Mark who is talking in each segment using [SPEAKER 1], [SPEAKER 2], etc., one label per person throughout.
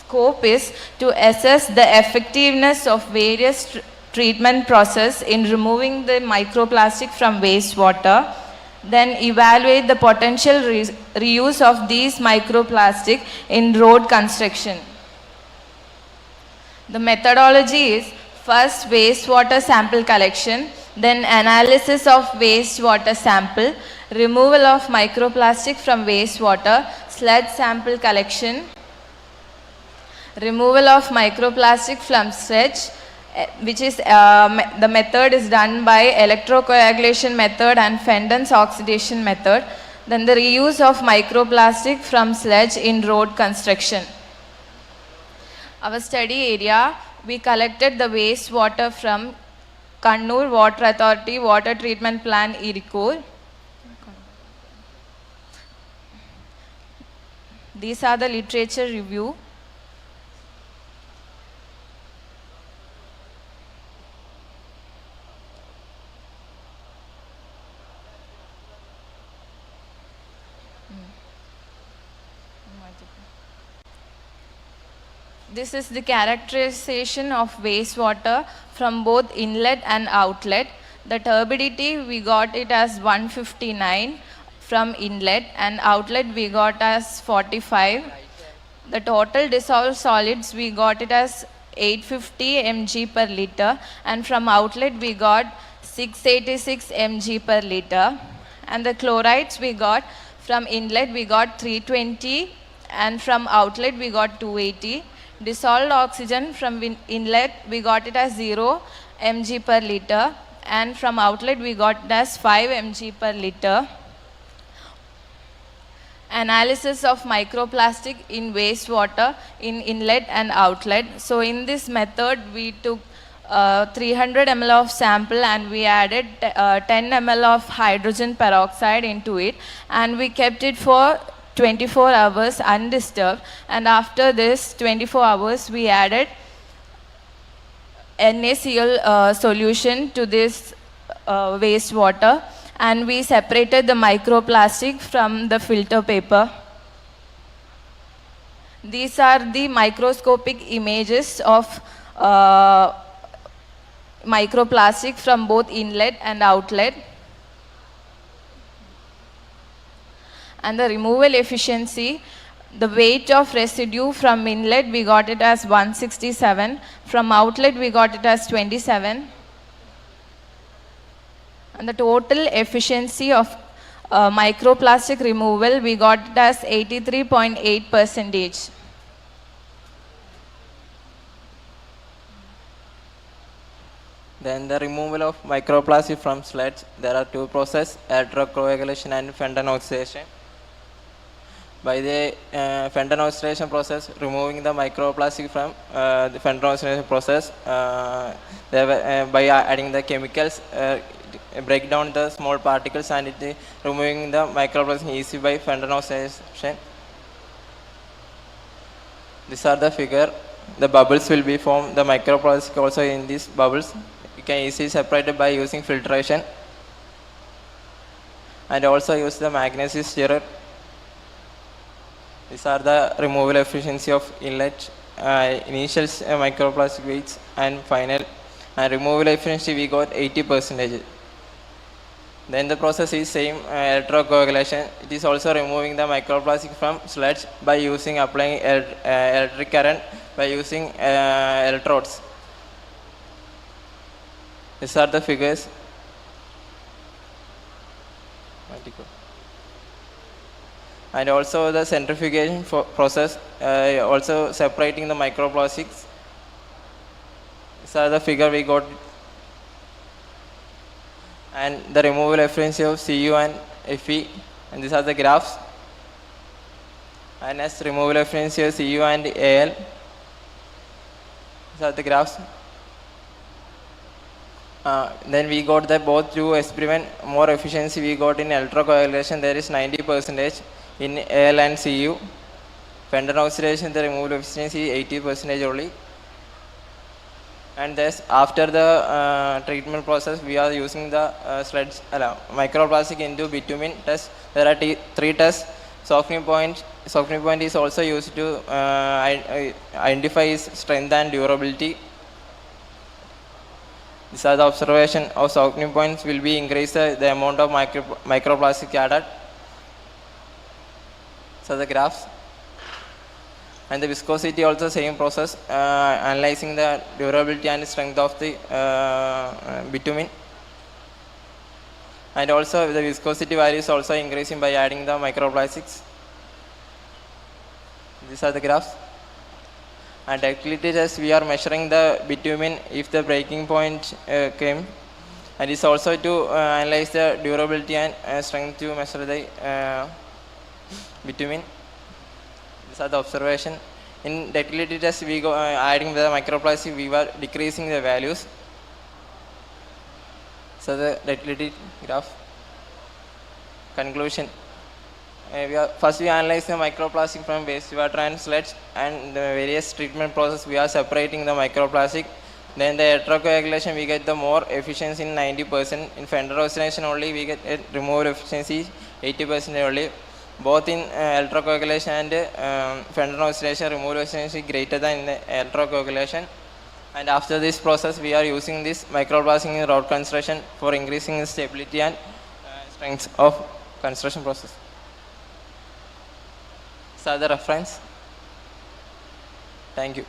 [SPEAKER 1] scope is to assess the effectiveness of various treatment process in removing the microplastic from wastewater, then evaluate the potential reuse of these microplastic in road construction. The methodology is first wastewater sample collection, then analysis of wastewater sample, removal of microplastic from wastewater, sludge sample collection, removal of microplastic from sludge, which is the method is done by electrocoagulation method and Fenton's oxidation method. Then the reuse of microplastic from sludge in road construction. Our study area, we collected the wastewater from Kannur Water Authority Water Treatment Plant Irikor. These are the literature review. This is the characterization of wastewater from both inlet and outlet. The turbidity, we got it as 159 from inlet, and outlet we got as 45. The total dissolved solids, we got it as 850 mg per liter, and from outlet we got 686 mg per liter. And the chlorides we got from inlet we got 320, and from outlet we got 280. Dissolved oxygen from inlet, we got it as 0 mg per liter, and from outlet we got it as 5 mg per liter. Analysis of microplastic in wastewater in inlet and outlet. So in this method, we took 300 ml of sample and we added 10 ml of hydrogen peroxide into it, and we kept it for 24 hours undisturbed, and after this 24 hours we added NaCl solution to this wastewater, and we separated the microplastic from the filter paper. These are the microscopic images of microplastic from both inlet and outlet. And the removal efficiency, the weight of residue from inlet we got it as 167, from outlet we got it as 27, and the total efficiency of microplastic removal we got it as 83.8%.
[SPEAKER 2] Then the removal of microplastic from sludge, there are two processes, electrocoagulation and Fenton oxidation. By the Fenton oxidation process, removing the microplastic from the Fenton oxidation process, by adding the chemicals, break down the small particles and removing the microplastic easy by Fenton oxidation. These are the figure. The bubbles will be formed, the microplastic also in these bubbles. You can easily separate it by using filtration, and also use the magnetic stirrer. These are the removal efficiency of inlet, initial microplastic weights, and final. And removal efficiency we got 80%. Then the process is same electrocoagulation. It is also removing the microplastic from sludge by applying electric current by using electrodes. These are the figures. And also the centrifugation process, also separating the microplastics. These are the figure we got. And the removal efficiency of Cu and Fe, and these are the graphs. And as removal efficiency of Cu and Al, these are the graphs. Then we got the both two experiment more efficiency we got in electrocoagulation, there is 90%. In Al and Cu, Fenton oxidation, the removal efficiency is 80% only. And thus, after the treatment process, we are using the sludge microplastic into bitumen test. There are three tests. Softening point is also used to identify its strength and durability. These are the observation of softening points will be increase the amount of microplastic added. So the graphs. And the viscosity also same process, analyzing the durability and strength of the bitumen. And also the viscosity value is also increasing by adding the microplastics. These are the graphs. And ductility test, we are measuring the bitumen if the breaking point came, and it's also to analyze the durability and strength to measure the bitumen. These are the observation. In ductility test, we go adding the microplastic, we were decreasing the values. So the ductility graph. Conclusion. First we analyze the microplastic from wastewater and sludge, and the various treatment process we are separating the microplastic. Then the electrocoagulation, we get the more efficiency in 90%. In fender oxidation only we get a removal efficiency 80% only. Both in electrocoagulation and fender oxidation, removal efficiency greater than in the electrocoagulation. And after this process we are using this microplastic in road construction for increasing the stability and strength of construction process. So the reference. Thank you.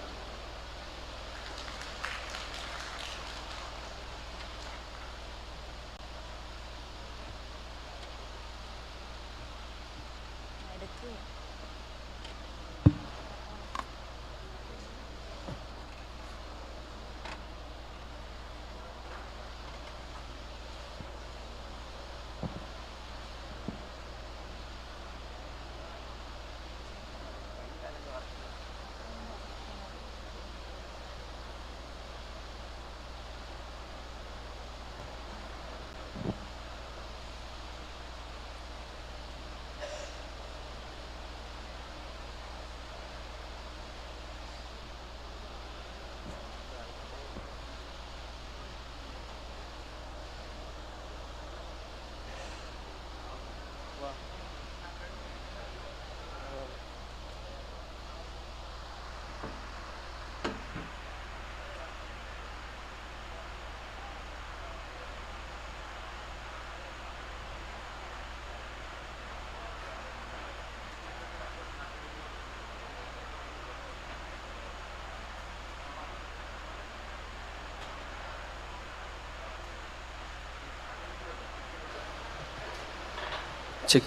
[SPEAKER 3] Check.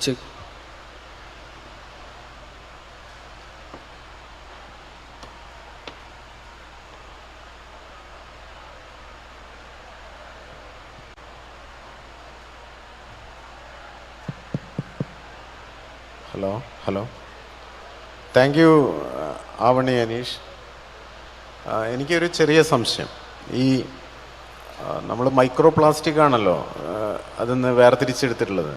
[SPEAKER 4] Hello. Thank you, Avani Anish. എനിക്കൊരു ചെറിയ സംശയം. ഈ നമ്മൾ micro plastic ആണല്ലോ അതൊന്ന് വേർതിരിച്ചെടുത്തിട്ടുള്ളത്.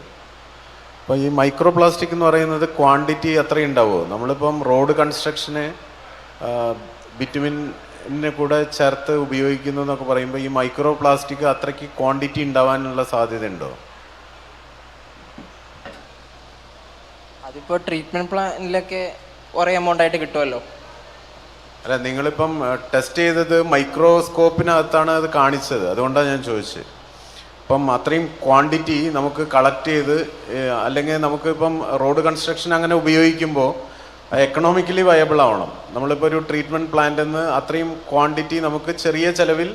[SPEAKER 4] അപ്പോൾ ഈ micro plastic എന്ന് പറയുന്നത് ക്വാണ്ടിറ്റി അത്രയും ഉണ്ടാവുമോ? നമ്മളിപ്പം റോഡ് കൺസ്ട്രക്ഷന് ബിറ്റുമിനെ കൂടെ ചേർത്ത് ഉപയോഗിക്കുന്നു എന്നൊക്കെ പറയുമ്പോൾ ഈ മൈക്രോ പ്ലാസ്റ്റിക് അത്രയ്ക്ക് ക്വാണ്ടിറ്റി ഉണ്ടാവാനുള്ള സാധ്യത ഉണ്ടോ?
[SPEAKER 2] അതിപ്പോൾ ട്രീറ്റ്മെൻറ്റ് പ്ലാനിലൊക്കെ കുറേ എമൗണ്ട് ആയിട്ട് കിട്ടുമല്ലോ.
[SPEAKER 4] അല്ല, നിങ്ങളിപ്പം ടെസ്റ്റ് ചെയ്തത് മൈക്രോസ്കോപ്പിനകത്താണ് അത് കാണിച്ചത്, അതുകൊണ്ടാണ് ഞാൻ ചോദിച്ചത്. അപ്പം അത്രയും ക്വാണ്ടിറ്റി നമുക്ക് കളക്ട് ചെയ്ത് അല്ലെങ്കിൽ നമുക്കിപ്പം റോഡ് കൺസ്ട്രക്ഷൻ അങ്ങനെ ഉപയോഗിക്കുമ്പോൾ എക്കണോമിക്കലി വയബിൾ ആവണം. നമ്മളിപ്പോൾ ഒരു ട്രീറ്റ്മെൻറ്റ് പ്ലാന്റിൽ നിന്ന് അത്രയും ക്വാണ്ടിറ്റി നമുക്ക് ചെറിയ ചിലവിൽ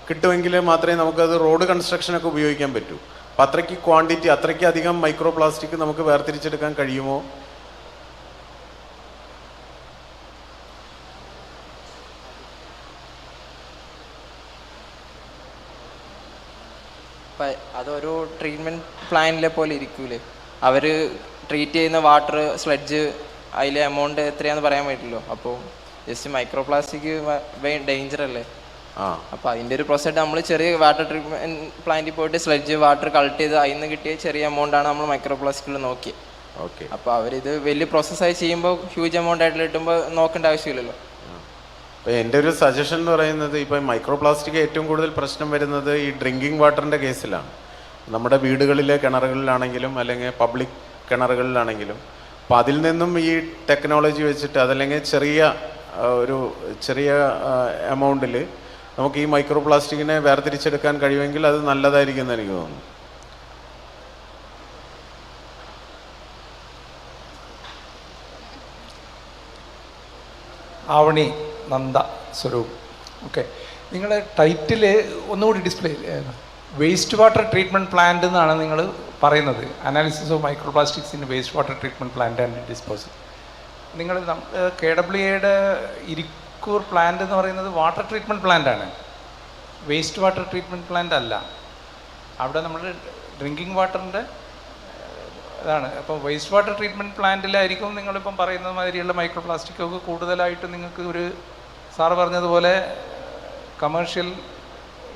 [SPEAKER 4] കിട്ടുമെങ്കിൽ മാത്രമേ നമുക്കത് റോഡ് കൺസ്ട്രക്ഷനൊക്കെ ഉപയോഗിക്കാൻ പറ്റൂ. അപ്പം അത്രയ്ക്ക് ക്വാണ്ടിറ്റി, അത്രയ്ക്ക് അധികം മൈക്രോ പ്ലാസ്റ്റിക് നമുക്ക് വേർതിരിച്ചെടുക്കാൻ കഴിയുമോ?
[SPEAKER 2] അതൊരു ട്രീറ്റ്മെൻറ്റ് പ്ലാനിലെ പോലെ ഇരിക്കൂലേ. അവർ ട്രീറ്റ് ചെയ്യുന്ന വാട്ടർ, സ്ലഡ്ജ്, അതിലെ എമൗണ്ട് എത്രയാണെന്ന് പറയാൻ പറ്റില്ലല്ലോ. അപ്പോൾ ജസ്റ്റ് മൈക്രോ പ്ലാസ്റ്റിക് ഡേഞ്ചർ അല്ലേ. അപ്പോൾ അതിൻ്റെ ഒരു പ്രോസസ് നമ്മൾ ചെറിയ വാട്ടർ ട്രീറ്റ്മെൻറ്റ് പ്ലാന്റിൽ പോയിട്ട് സ്ലഡ്ജ് വാട്ടർ കളക്ട് ചെയ്ത് അതിൽ നിന്ന് കിട്ടിയ ചെറിയ എമൗണ്ടാണ് നമ്മൾ മൈക്രോ പ്ലാസ്റ്റിക്കിൽ നോക്കിയത്.
[SPEAKER 4] ഓക്കെ.
[SPEAKER 2] അപ്പോൾ അവരിത് വലിയ പ്രോസസ്സായി ചെയ്യുമ്പോൾ ഹ്യൂജ് എമൗണ്ട് ആയിട്ട് കിട്ടുമ്പോൾ നോക്കേണ്ട ആവശ്യമില്ലല്ലോ.
[SPEAKER 4] അപ്പോൾ എൻ്റെ ഒരു സജഷൻ എന്ന് പറയുന്നത്, ഇപ്പോൾ മൈക്രോ പ്ലാസ്റ്റിക് ഏറ്റവും കൂടുതൽ പ്രശ്നം വരുന്നത് ഈ ഡ്രിങ്കിങ് വാട്ടറിൻ്റെ കേസിലാണ്. നമ്മുടെ വീടുകളിലെ കിണറുകളിലാണെങ്കിലും അല്ലെങ്കിൽ പബ്ലിക് കിണറുകളിലാണെങ്കിലും അപ്പോൾ അതിൽ നിന്നും ഈ ടെക്നോളജി വെച്ചിട്ട് അതല്ലെങ്കിൽ ചെറിയ എമൗണ്ടിൽ നമുക്ക് ഈ മൈക്രോ പ്ലാസ്റ്റിക്കിനെ വേർതിരിച്ചെടുക്കാൻ കഴിയുമെങ്കിൽ അത് നല്ലതായിരിക്കും എന്ന് എനിക്ക് തോന്നുന്നു.
[SPEAKER 3] ആവണി നന്ദ സ്വരൂപ്. ഓക്കെ, നിങ്ങൾ ടൈറ്റിൽ ഒന്നുകൂടി display waste water treatment plant എന്നാണ് നിങ്ങൾ പറയുന്നത്. Analysis of micro plastics in waste water treatment plant and disposal. നിങ്ങൾ KWAയുടെ ഇരിക്കൂർ പ്ലാന്റ് എന്ന് പറയുന്നത് വാട്ടർ ട്രീറ്റ്മെൻറ്റ് പ്ലാന്റ് ആണ്, വേസ്റ്റ് വാട്ടർ ട്രീറ്റ്മെൻറ്റ് പ്ലാന്റ് അല്ല. അവിടെ നമ്മൾ ഡ്രിങ്കിങ് വാട്ടറിൻ്റെ അതാണ്. അപ്പോൾ വേസ്റ്റ് വാട്ടർ ട്രീറ്റ്മെൻറ്റ് പ്ലാന്റിലായിരിക്കും നിങ്ങളിപ്പം പറയുന്ന മാതിരിയുള്ള മൈക്രോ പ്ലാസ്റ്റിക്കൊക്കെ കൂടുതലായിട്ട് നിങ്ങൾക്ക് ഒരു സാറ് പറഞ്ഞതുപോലെ കമേഴ്ഷ്യൽ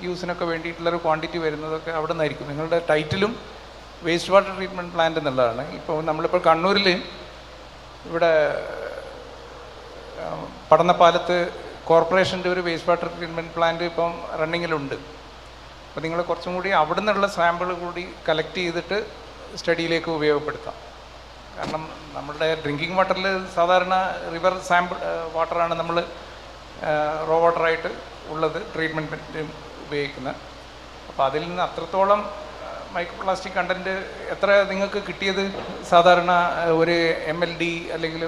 [SPEAKER 3] യൂസിനൊക്കെ വേണ്ടിയിട്ടുള്ളൊരു ക്വാണ്ടിറ്റി വരുന്നതൊക്കെ അവിടെ നിന്നായിരിക്കും. നിങ്ങളുടെ ടൈറ്റിലും വേസ്റ്റ് വാട്ടർ ട്രീറ്റ്മെൻറ്റ് പ്ലാന്റ് എന്നുള്ളതാണ്. ഇപ്പോൾ നമ്മളിപ്പോൾ കണ്ണൂരിൽ ഇവിടെ പടന്നപ്പാലത്ത് കോർപ്പറേഷൻ്റെ ഒരു വേസ്റ്റ് വാട്ടർ ട്രീറ്റ്മെൻറ്റ് പ്ലാന്റ് ഇപ്പം റണ്ണിങ്ങിലുണ്ട്. അപ്പോൾ നിങ്ങൾ കുറച്ചും കൂടി അവിടെ നിന്നുള്ള സാമ്പിൾ കൂടി കളക്ട് ചെയ്തിട്ട് സ്റ്റഡിയിലേക്ക് ഉപയോഗപ്പെടുത്താം. കാരണം നമ്മളുടെ ഡ്രിങ്കിങ് വാട്ടറിൽ സാധാരണ റിവർ സാമ്പിൾ വാട്ടറാണ് നമ്മൾ റോ വാട്ടറായിട്ട് ഉള്ളത് ട്രീറ്റ്മെൻറ്റ് ഉപയോഗിക്കുന്നത്. അപ്പോൾ അതിൽ നിന്ന് അത്രത്തോളം മൈക്രോ പ്ലാസ്റ്റിക് കണ്ടൻറ്റ് എത്ര നിങ്ങൾക്ക് കിട്ടിയത്? സാധാരണ ഒരു MLD അല്ലെങ്കിൽ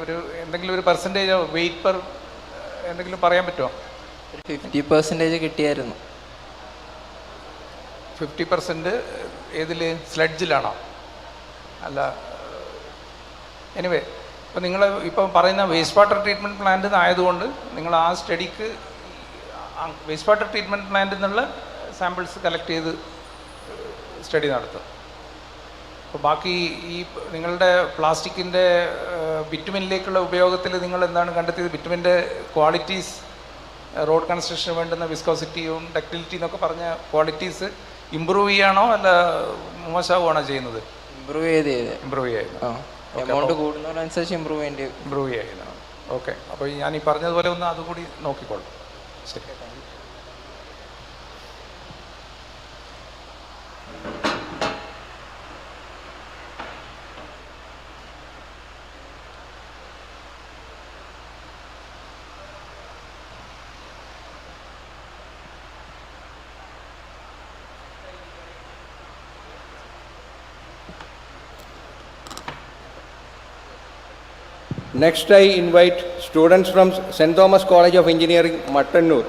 [SPEAKER 3] എന്തെങ്കിലും ഒരു പെർസെൻറ്റേജ് വെയിറ്റ് പെർ എന്തെങ്കിലും പറയാൻ പറ്റുമോ?
[SPEAKER 2] 50% കിട്ടിയായിരുന്നു.
[SPEAKER 3] 50% ഏതിൽ? സ്ലെഡ്ജിലാണോ? അല്ല, എനിവേ ഇപ്പോൾ നിങ്ങൾ ഇപ്പം പറയുന്ന വേസ്റ്റ് വാട്ടർ ട്രീറ്റ്മെൻറ്റ് പ്ലാന്റ് ആയതുകൊണ്ട് നിങ്ങൾ ആ സ്റ്റഡിക്ക് വേസ്റ്റ് വാട്ടർ ട്രീറ്റ്മെൻറ്റ് പ്ലാന്റിൽ നിന്നുള്ള സാമ്പിൾസ് കളക്ട് ചെയ്ത് സ്റ്റഡി നടത്തും. അപ്പോൾ ബാക്കി ഈ നിങ്ങളുടെ പ്ലാസ്റ്റിക്കിൻ്റെ ബിറ്റുമിനിലേക്കുള്ള ഉപയോഗത്തിൽ നിങ്ങൾ എന്താണ് കണ്ടെത്തിയത്? ബിറ്റുമിൻ്റെ ക്വാളിറ്റീസ്, റോഡ് കൺസ്ട്രക്ഷന് വേണ്ടുന്ന വിസ്കോസിറ്റിയും ഡക്റ്റിലിറ്റി എന്നൊക്കെ പറഞ്ഞ ക്വാളിറ്റീസ് ഇമ്പ്രൂവ് ചെയ്യാണോ അല്ല മോശമാവുകയാണോ ചെയ്യുന്നത്? ഇമ്പ്രൂവ് ചെയ്യുന്നു.
[SPEAKER 2] എമൗണ്ട് കൂടുന്നതിനനുസരിച്ച് ഇമ്പ്രൂവ്
[SPEAKER 3] ചെയ്യുന്നു. ഓക്കെ, അപ്പോൾ ഞാൻ ഈ പറഞ്ഞതുപോലെ ഒന്ന് അതുകൂടി നോക്കിക്കോളാം. ശരി.
[SPEAKER 5] Next, I invite students from St. Thomas College of Engineering, Kannur,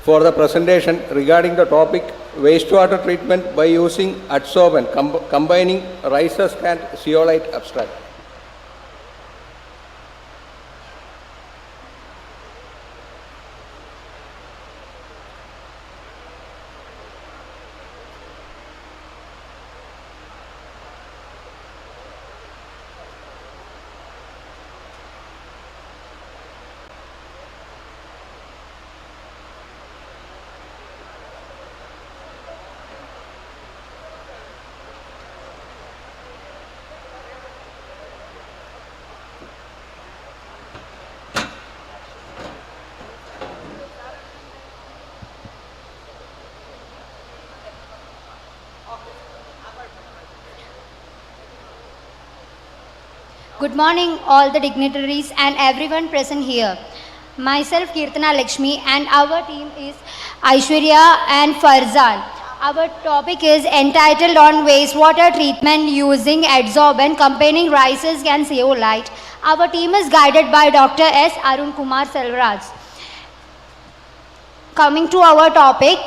[SPEAKER 5] for the presentation regarding the topic wastewater treatment by using adsorbent, combining rhesus and zeolite abstract.
[SPEAKER 6] Good morning, all the dignitaries and everyone present here. Myself, Kirtana Lakshmi, and our team is Aishwarya and Farzan. Our topic is entitled on wastewater treatment using adsorbent containing rhesus and zeolite. Our team is guided by Dr. S. Arun Kumar Selvaraj. Coming to our topic,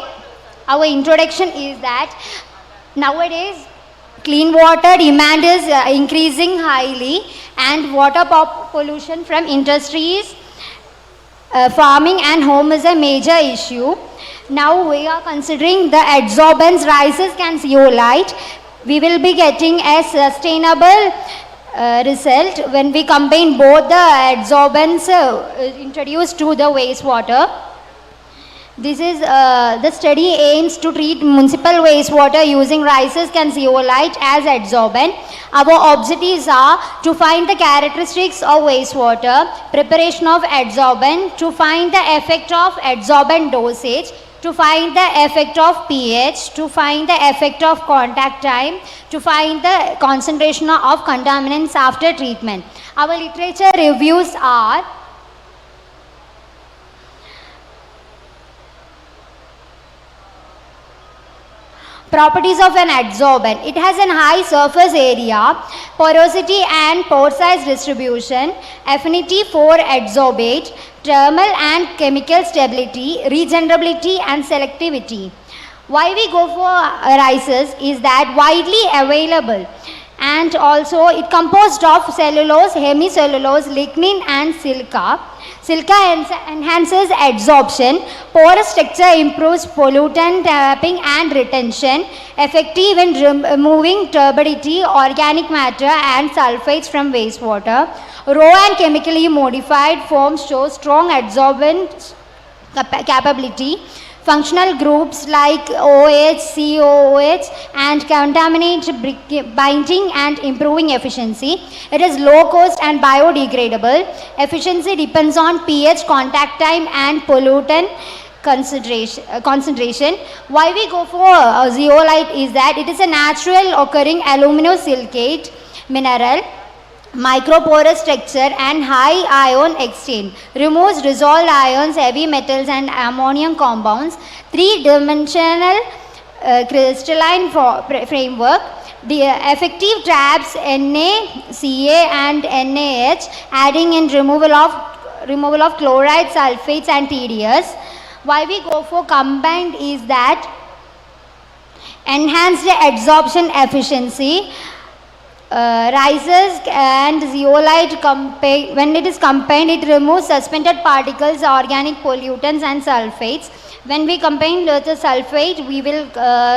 [SPEAKER 6] our introduction is that nowadays clean water demand is increasing highly, and water pollution from industries, farming and home is a major issue. Now we are considering the adsorbents, rhesus and zeolite. We will be getting a sustainable result when we combine both the adsorbents introduced to the wastewater. This is the study aims to treat municipal wastewater using rhesus and zeolite as adsorbent. Our objectives are to find the characteristics of wastewater, preparation of adsorbent, to find the effect of adsorbent dosage, to find the effect of pH, to find the effect of contact time, to find the concentration of contaminants after treatment. Our literature reviews are properties of an adsorbent. It has a high surface area, porosity and pore size distribution, affinity for adsorbate, thermal and chemical stability, regenerability and selectivity. Why we go for rices is that widely available, and also it composed of cellulose, hemicellulose, lignin and silica. Silica enhances adsorption, porous structure improves pollutant trapping and retention, effective in removing turbidity, organic matter and sulfates from wastewater. Raw and chemically modified forms show strong adsorbent capability. Functional groups like OH, COOH and contaminate binding and improving efficiency. It is low cost and biodegradable. Efficiency depends on pH, contact time and pollutant concentration. Why we go for zeolite is that it is a natural occurring aluminosilicate mineral, microporous structure and high ion exchange, removes dissolved ions, heavy metals and ammonium compounds, three-dimensional crystalline framework, the effective traps Na, Ca and NaH, adding in removal of chloride, sulfates and TDS. Why we go for combined is that enhanced adsorption efficiency. Rises and zeolite, when it is combined, it removes suspended particles, organic pollutants and sulfates. When we combine with the sulfate, we will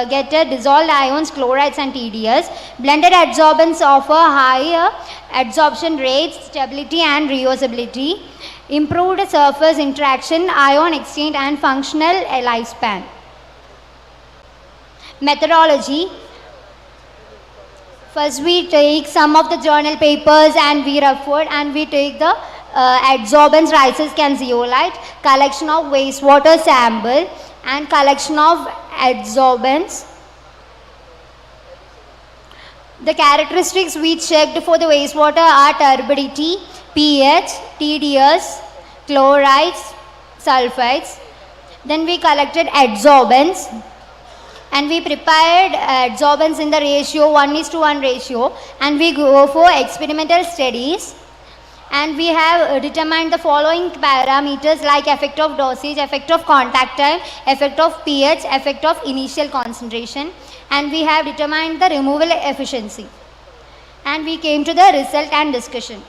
[SPEAKER 6] get dissolved ions, chlorides and TDS. Blended adsorbents offer higher adsorption rates, stability and reusability, improved surface interaction, ion exchange and functional lifespan. Methodology. First we take some of the journal papers and we referred, and we take the adsorbents, rices and zeolite, collection of wastewater sample and collection of adsorbents. The characteristics we checked for the wastewater are turbidity, pH, TDS, chlorides, sulfides. Then we collected adsorbents. And we prepared adsorbents in the ratio 1:1 ratio, and we go for experimental studies, and we have determined the following parameters like effect of dosage, effect of contact time, effect of pH, effect of initial concentration, and we have determined the removal efficiency, and we came to the result and discussion.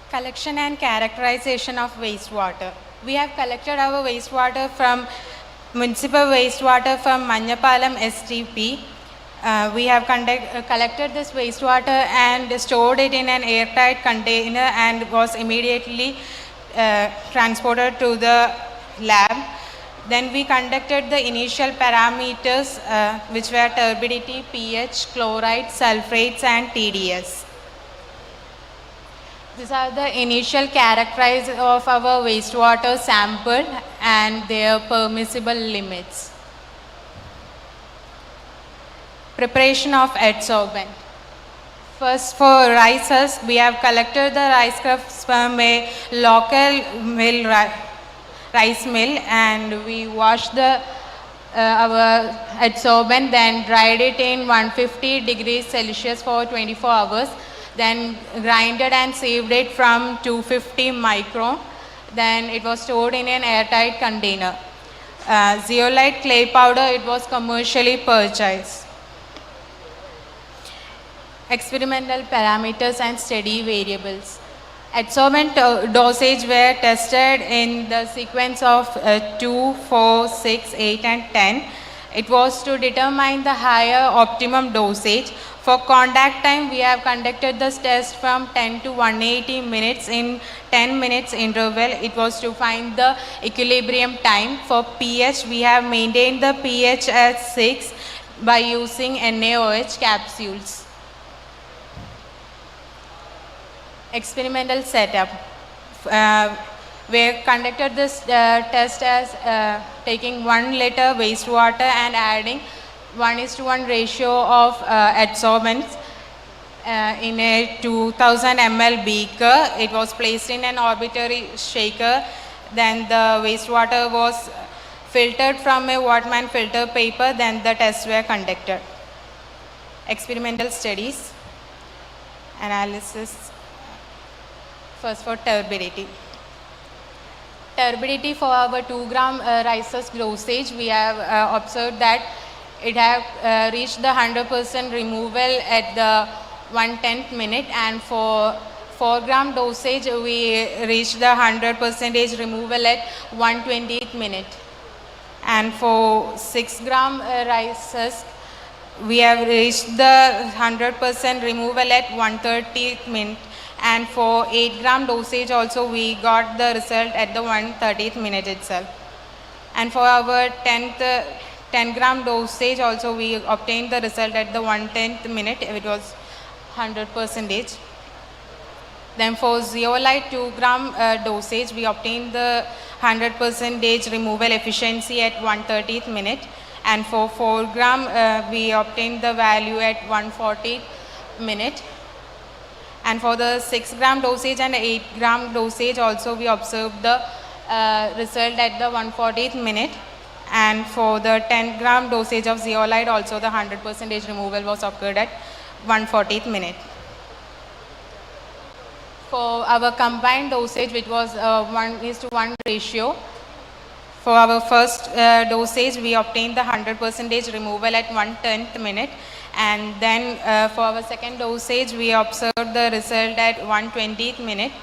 [SPEAKER 7] Collection and characterization of wastewater. We have collected our wastewater from municipal wastewater from Manyapalam STP. We have collected this wastewater and stored it in an airtight container and was immediately transported to the lab. Then we conducted the initial parameters which were turbidity, pH, chloride, sulfates and TDS. These are the initial characteristics of our wastewater sample and their permissible limits. Preparation of adsorbent. First, for rices, we have collected the rice crusts from a local mill, rice mill, and we washed our adsorbent, then dried it in 150 degrees Celsius for 24 hours. Then grinded and saved it from 250 micron. Then it was stored in an airtight container. Zeolite clay powder, it was commercially purchased. Experimental parameters and steady variables. Adsorbent dosage were tested in the sequence of 2, 4, 6, 8 and 10. It was to determine the higher optimum dosage. For contact time, we have conducted this test from 10 to 180 minutes in 10 minutes interval. It was to find the equilibrium time. For pH, we have maintained the pH at 6 by using NaOH capsules. Experimental setup. We conducted this test as taking 1 liter wastewater and adding 1:1 ratio of adsorbents in a 2000 ml beaker. It was placed in an arbitrary shaker. Then the wastewater was filtered from a Wattman filter paper. Then the tests were conducted. Experimental studies. Analysis. First for turbidity. Turbidity for our 2 gram rices dosage, we have observed that it have reached the 100% removal at the 1/10th minute, and for 4 gram dosage we reached the 100% removal at 1/20th minute, and for 6 gram rices we have reached the 100% removal at 1/30th minute, and for 8 gram dosage also we got the result at the 1/30th minute itself. And for our 10 gram dosage also we obtained the result at the 1/10th minute. It was 100%. Then for zeolite 2 gram dosage we obtained the 100% removal efficiency at 1/30th minute, and for 4 gram we obtained the value at 1/40th minute. And for the 6 gram dosage and 8 gram dosage also we observed the result at the 1/40th minute. And for the 10 gram dosage of zeolite also the 100% removal was occurred at 1/40th minute. For our combined dosage, which was 1:1 ratio, for our first dosage we obtained the 100% removal at 1/10th minute, and then for our second dosage we observed the result at 1/20th minute,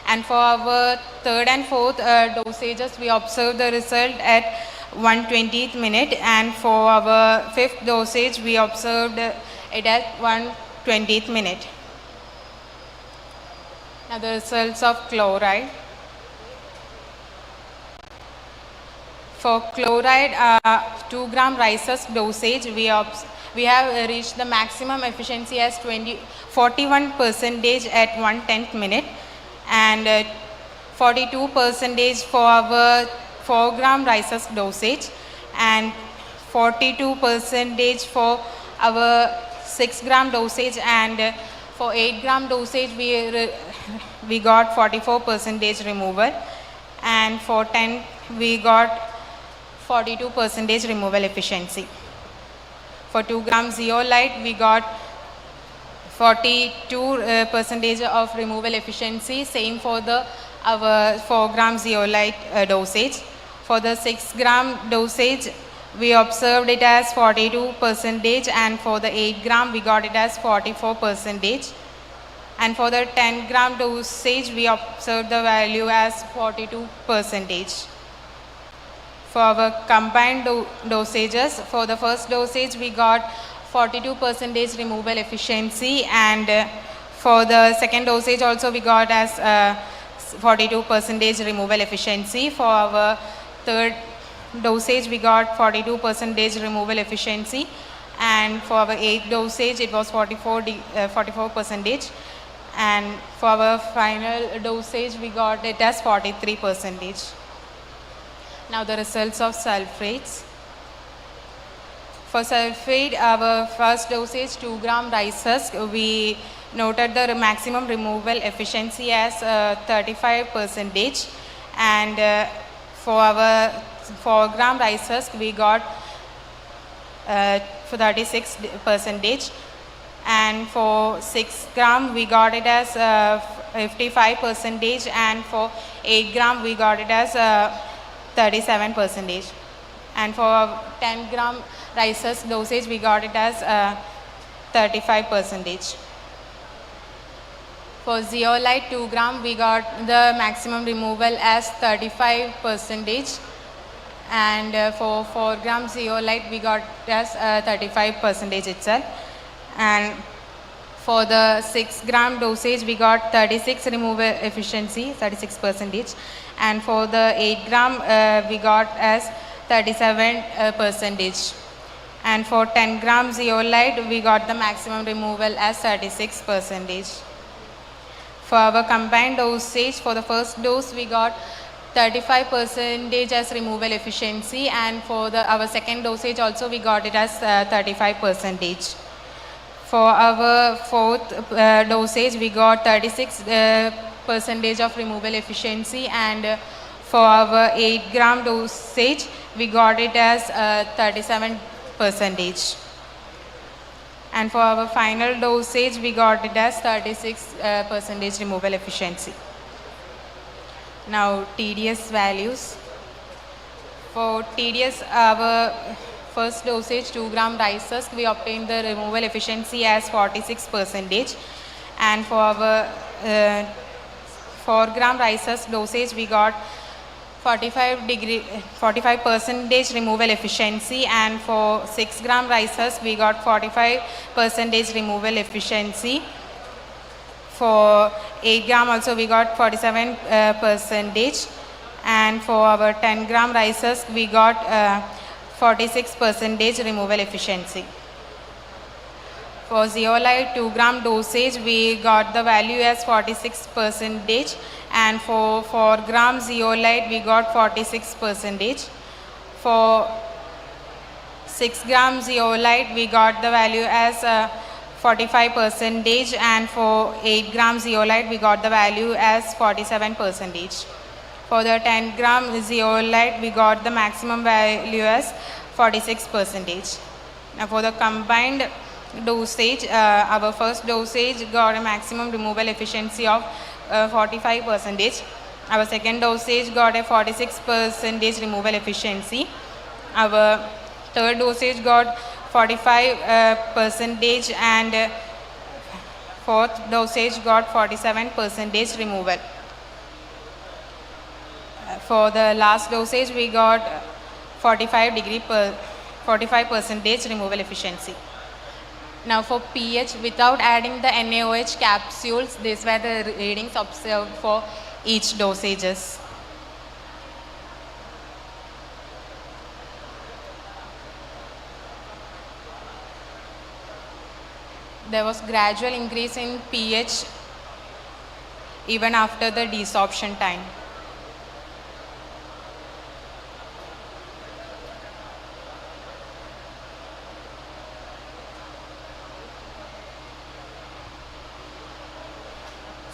[SPEAKER 7] and for our third and fourth dosages we observed the result at 1/20th minute, and for our fifth dosage we observed it at 1/20th minute. Now the results of chloride. For chloride 2 gram rices dosage we have reached the maximum efficiency as 41% at 1/10th minute, and 42% for our 4 gram rices dosage, and 42% for our 6 gram dosage, and for 8 gram dosage we got 44% removal, and for 10 we got 42% removal efficiency. For 2 gram zeolite we got 42% of removal efficiency, same for the our 4 gram zeolite dosage. For the 6 gram dosage we observed it as 42%, and for the 8 gram we got it as 44%, and for the 10 gram dosage we observed the value as 42%. For our combined dosages, for the first dosage we got 42% removal efficiency, and for the second dosage also we got as 42% removal efficiency. For our third dosage we got 42% removal efficiency, and for our 8th dosage it was 44%, and for our final dosage we got it as 43%. Now the results of sulfates. For sulfate, our first dosage 2 gram rices, we noted the maximum removal efficiency as 35%, and for our 4 gram rices we got for 36%, and for 6 gram we got it as 55%, and for 8 gram we got it as 37%, and for 10 gram rices dosage we got it as 35%. For zeolite 2 gram we got the maximum removal as 35%, and for 4 gram zeolite we got it as 35% itself, and for the 6 gram dosage we got 36 removal efficiency, 36%, and for the 8 gram we got as 37%, and for 10 gram zeolite we got the maximum removal as 36%. For our combined dosage, for the first dose, we got 35% as removal efficiency, and for our second dosage also we got it as 35%. For our fourth dosage, we got 36% of removal efficiency, and for our 8 gram dosage, we got it as 37%. And for our final dosage, we got it as 36% removal efficiency. Now, TDS values. For TDS, our first dosage, 2 gram rice husk, we obtained the removal efficiency as 46%. And for our 4 gram rice husk dosage, we got 45% removal efficiency, and for 6 gram rice husk, we got 45% removal efficiency. For 8 gram also we got 47%, and for our 10 gram rice husk, we got 46% removal efficiency. For zeolite 2 gram dosage, we got the value as 46%, and for 4 gram zeolite, we got 46%. For 6 gram zeolite, we got the value as 45%, and for 8 gram zeolite, we got the value as 47%. For the 10 gram zeolite, we got the maximum value as 46%. Now for the combined dosage, our first dosage got a maximum removal efficiency of 45%. Our second dosage got a 46% removal efficiency. Our third dosage got 45%, and fourth dosage got 47% removal. For the last dosage, we got 45% removal efficiency. Now for pH, without adding the NaOH capsules, these were the readings observed for each dosages. There was gradual increase in pH even after the desorption time.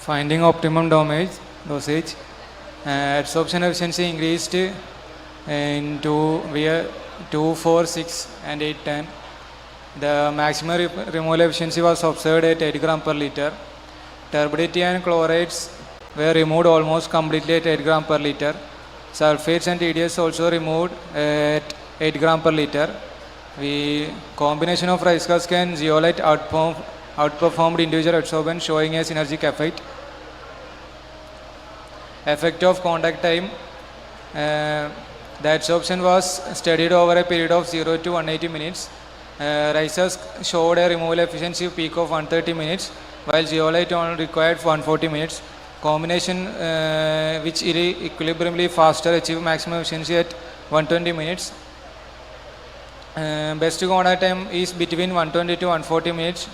[SPEAKER 8] Finding optimum dosage, adsorption efficiency increased in 2, 4, 6 and 8, 10. The maximum removal efficiency was observed at 8 gram per liter. Turbidity and chlorides were removed almost completely at 8 gram per liter. Sulfates and TDS also removed at 8 gram per liter. Combination of rice husk and zeolite outperformed individual adsorbent, showing a synergic effect. Effect of contact time. The adsorption was studied over a period of 0 to 180 minutes. Rice husk showed a removal efficiency peak of 130 minutes, while zeolite only required 140 minutes. Combination which equilibriumly faster achieved maximum efficiency at 120 minutes. Best contact time is between 120 to 140 minutes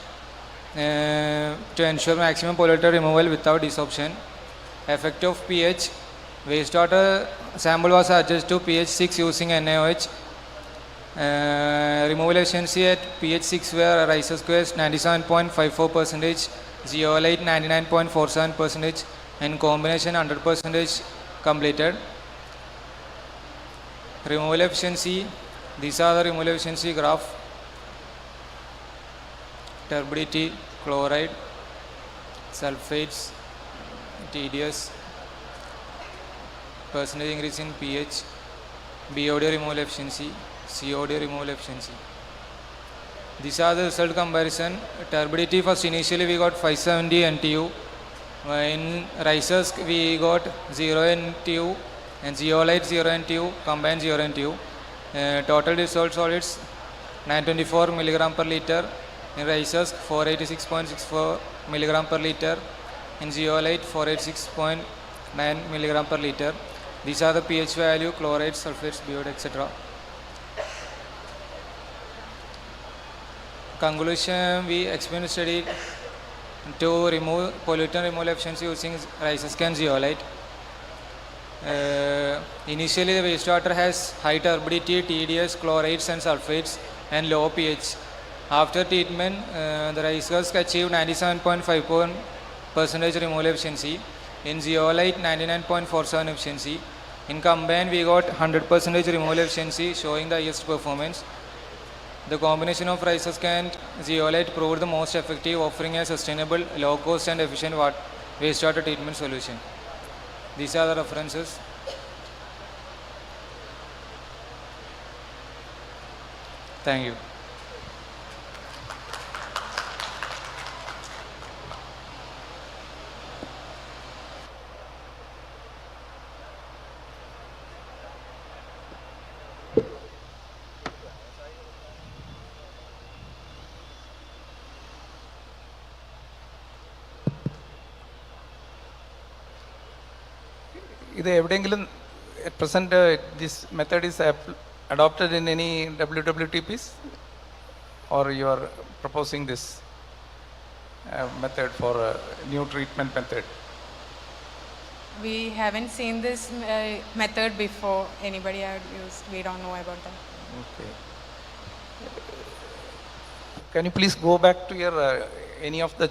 [SPEAKER 8] to ensure maximum polluted removal without desorption. Effect of pH. Wastewater sample was adjusted to pH 6 using NaOH. Removal efficiency at pH 6 where rice husk was 97.54%, zeolite 99.47%, and combination 100% completed. Removal efficiency. These are the removal efficiency graph. Turbidity, chloride, sulfates, TDS, percentage increase in pH, BOD removal efficiency, COD removal efficiency. These are the result comparison. Turbidity first initially we got 570 NTU. In rice husk we got 0 NTU, and zeolite 0 NTU, combined 0 NTU. Total dissolved solids 924 milligram per liter. In rice husk 486.64 milligram per liter. In zeolite 486.9 milligram per liter. These are the pH value, chloride, sulfates, BOD, etc. Conclusion, we experiment studied to remove pollutant removal efficiency using rice can zeolite. Initially, the wastewater has high turbidity, TDS, chlorides and sulfates and low pH. After treatment, the rice husk achieved 97.54% removal efficiency. In zeolite, 99.47 efficiency. In combined, we got 100% removal efficiency, showing the highest performance. The combination of rice husk and zeolite proved the most effective, offering a sustainable, low cost and efficient wastewater treatment solution. These are the references. Thank you.
[SPEAKER 3] ഇത് എവിടെയെങ്കിലും at present this method is adopted in any WWTPs, or you are proposing this method for a new treatment method?
[SPEAKER 7] We haven't seen this method before. Anybody had used? We don't know about that.
[SPEAKER 3] Okay. Can you please go back to your any of the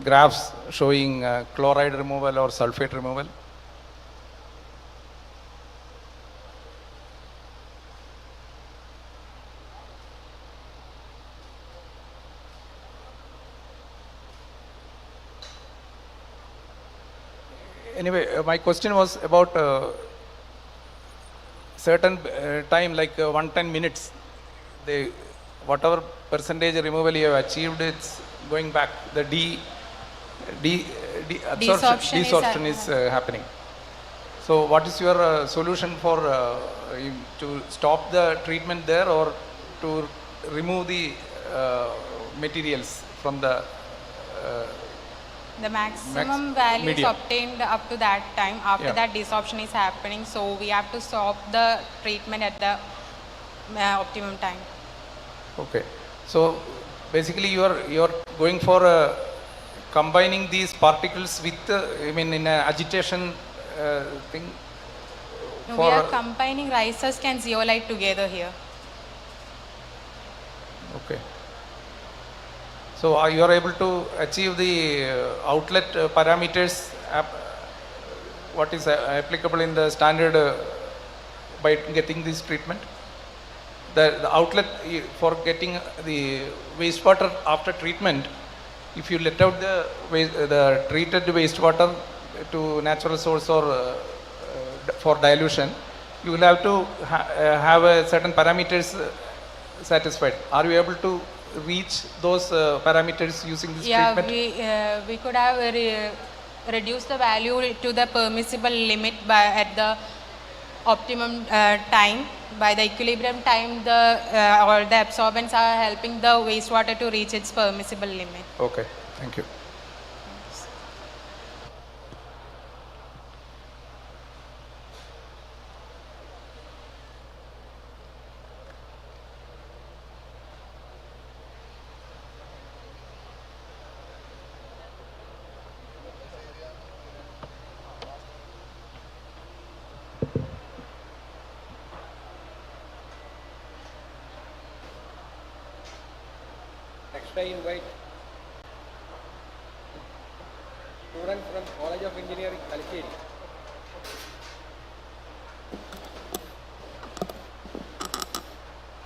[SPEAKER 3] graphs showing chloride removal or sulfate removal? Anyway, my question was about certain time, like 110 minutes. They, whatever percentage removal you have achieved, it's going back. The desorption is happening. So, what is your solution for to stop the treatment there, or to remove the materials from the
[SPEAKER 7] The maximum value is obtained up to that time. After that, desorption is happening. So we have to stop the treatment at the optimum time.
[SPEAKER 3] Okay. So basically, you are going for combining these particles with, I mean, in a agitation thing.
[SPEAKER 7] No, we are combining rice husk and zeolite together here.
[SPEAKER 3] Okay. So you are able to achieve the outlet parameters what is applicable in the standard by getting this treatment? The outlet for getting the wastewater after treatment, if you let out the treated wastewater to natural source or for dilution, you will have to have a certain parameters satisfied. Are you able to reach those parameters using this treatment?
[SPEAKER 7] Yeah, we could have reduced the value to the permissible limit at the optimum time. By the equilibrium time, all the absorbents are helping the wastewater to reach its permissible limit.
[SPEAKER 3] Okay, thank you.
[SPEAKER 5] Next, I invite students from College of Engineering, Talakeri.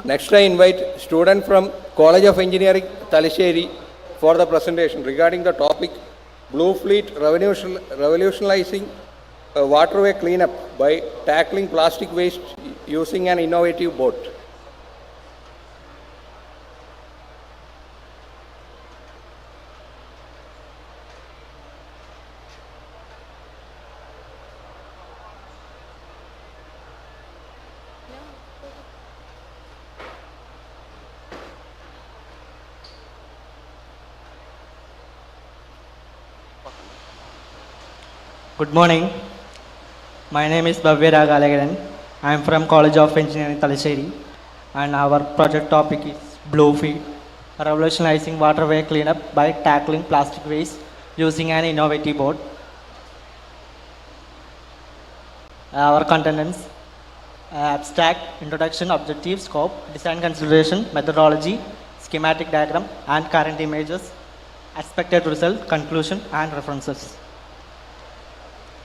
[SPEAKER 5] Next, I invite student from College of Engineering, Talakeri for the presentation regarding the topic Blue Fleet revolutionizing waterway cleanup by tackling plastic waste using an innovative boat.
[SPEAKER 9] Good morning. My name is Bhavya Ragalagaran. I am from College of Engineering, Talakeri, and our project topic is Blue Feed. revolutionizing waterway cleanup by tackling plastic waste using an innovative board. Our contents: abstract, introduction, objective, scope, design consideration, methodology, schematic diagram, and current images, expected result, conclusion, and references.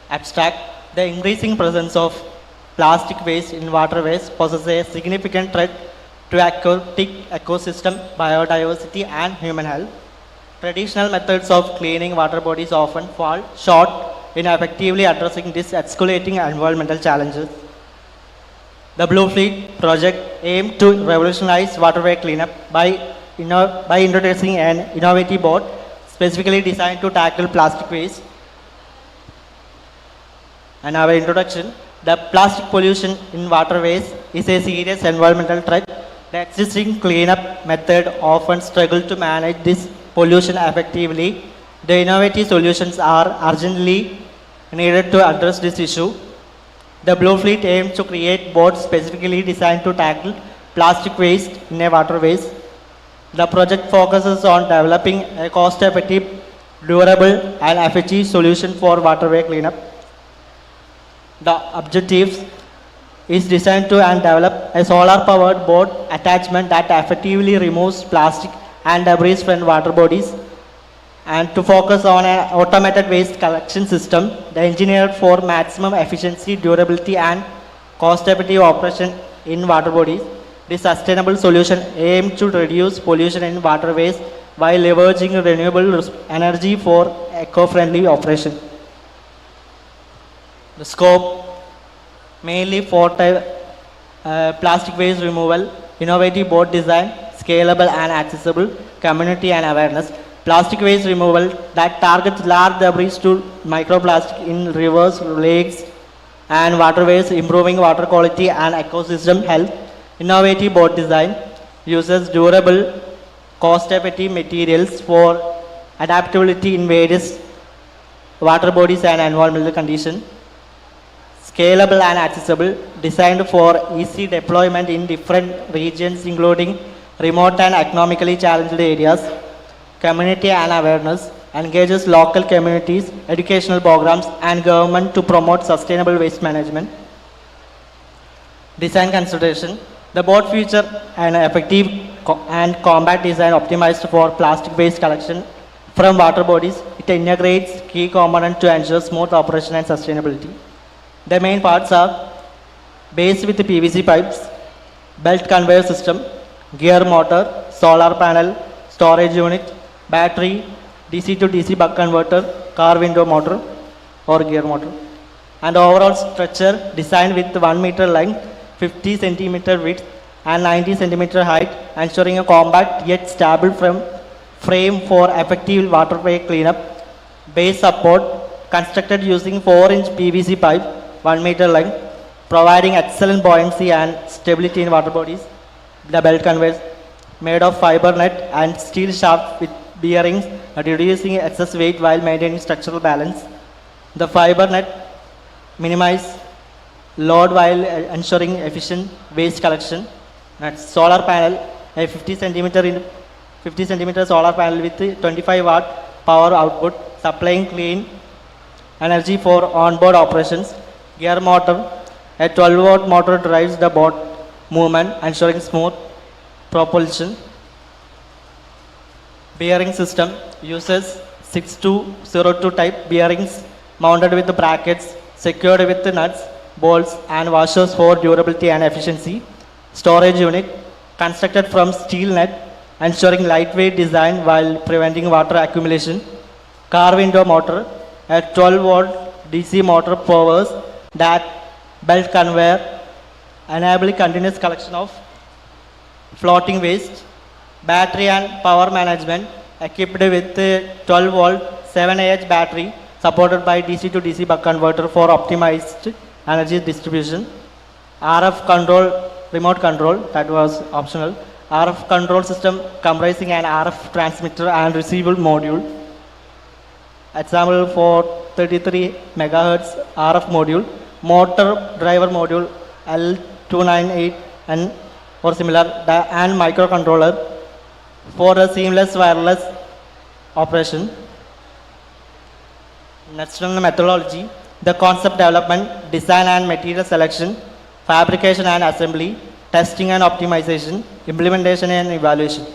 [SPEAKER 9] Abstract: the increasing presence of plastic waste in waterways poses a significant threat to aquatic ecosystem, biodiversity, and human health. Traditional methods of cleaning water bodies often fall short in effectively addressing these escalating environmental challenges. The Blue Fleet project aimed to revolutionize waterway cleanup by introducing an innovative board specifically designed to tackle plastic waste. And our introduction: the plastic pollution in waterways is a serious environmental threat. The existing cleanup method often struggle to manage this pollution effectively. The innovative solutions are urgently needed to address this issue. The Blue Fleet aims to create boards specifically designed to tackle plastic waste in a waterways. The project focuses on developing a cost-effective, durable, and effective solution for waterway cleanup. The objectives is designed to and develop a solar-powered board attachment that effectively removes plastic and debris from water bodies, and to focus on an automated waste collection system engineered for maximum efficiency, durability, and cost-effective operation in water bodies. This sustainable solution aims to reduce pollution in waterways while leveraging renewable energy for eco-friendly operation. The scope: mainly for plastic waste removal, innovative board design, scalable and accessible, community and awareness. Plastic waste removal that targets large debris to microplastic in rivers, lakes, and waterways, improving water quality and ecosystem health. Innovative board design uses durable, cost-effective materials for adaptability in various water bodies and environmental conditions. Scalable and accessible, designed for easy deployment in different regions including remote and economically challenged areas. Community and awareness, engages local communities, educational programs, and government to promote sustainable waste management. Design consideration: the board feature an effective and compact design optimized for plastic waste collection from water bodies. It integrates key components to ensure smooth operation and sustainability. The main parts are base with PVC pipes, belt conveyor system, gear motor, solar panel, storage unit, battery, DC to DC buck converter, car window motor or gear motor, and overall structure designed with 1 meter length, 50 centimeter width, and 90 centimeter height, ensuring a compact yet stable frame for effective waterway cleanup. Base support constructed using 4-inch PVC pipe, 1 meter length, providing excellent buoyancy and stability in water bodies. The belt conveyor made of fiber net and steel shaft with bearings, reducing excess weight while maintaining structural balance. The fiber net minimize load while ensuring efficient waste collection. Next, solar panel, a 50 centimeter solar panel with 25 watt power output, supplying clean energy for onboard operations. Gear motor, a 12 watt motor drives the boat movement, ensuring smooth propulsion. Bearing system uses 6202 type bearings mounted with brackets, secured with nuts, bolts, and washers for durability and efficiency. Storage unit constructed from steel net, ensuring lightweight design while preventing water accumulation. Car window motor, a 12 volt DC motor powers that belt conveyor, enabling continuous collection of floating waste. Battery and power management, equipped with 12 volt 7Ah battery supported by DC to DC buck converter for optimized energy distribution. RF control, remote control, that was optional. RF control system comprising an RF transmitter and receiver module. Example for 33 megahertz RF module. Motor driver module L298 and or similar, and microcontroller for a seamless wireless operation. Next on the methodology, the concept development, design and material selection, fabrication and assembly, testing and optimization, implementation and evaluation.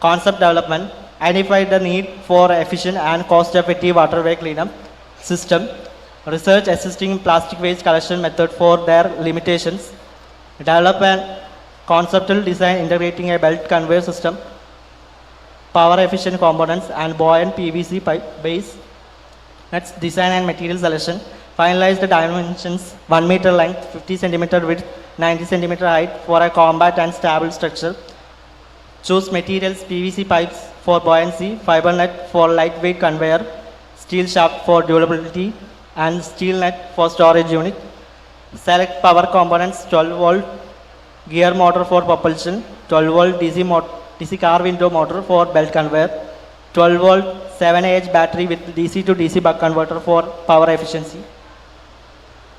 [SPEAKER 9] Concept development, identify the need for efficient and cost-effective waterway cleanup system, research existing plastic waste collection method for their limitations, develop an conceptual design integrating a belt conveyor system, power efficient components and buoyant PVC pipe base. Next, design and material selection. Finalize the dimensions 1 meter length, 50 centimeter width, 90 centimeter height for a compact and stable structure. Choose materials PVC pipes for buoyancy, fiber net for lightweight conveyor, steel shaft for durability, and steel net for storage unit. Select power components 12 volt gear motor for propulsion, 12 volt DC car window motor for belt conveyor, 12 volt 7Ah battery with DC to DC buck converter for power efficiency.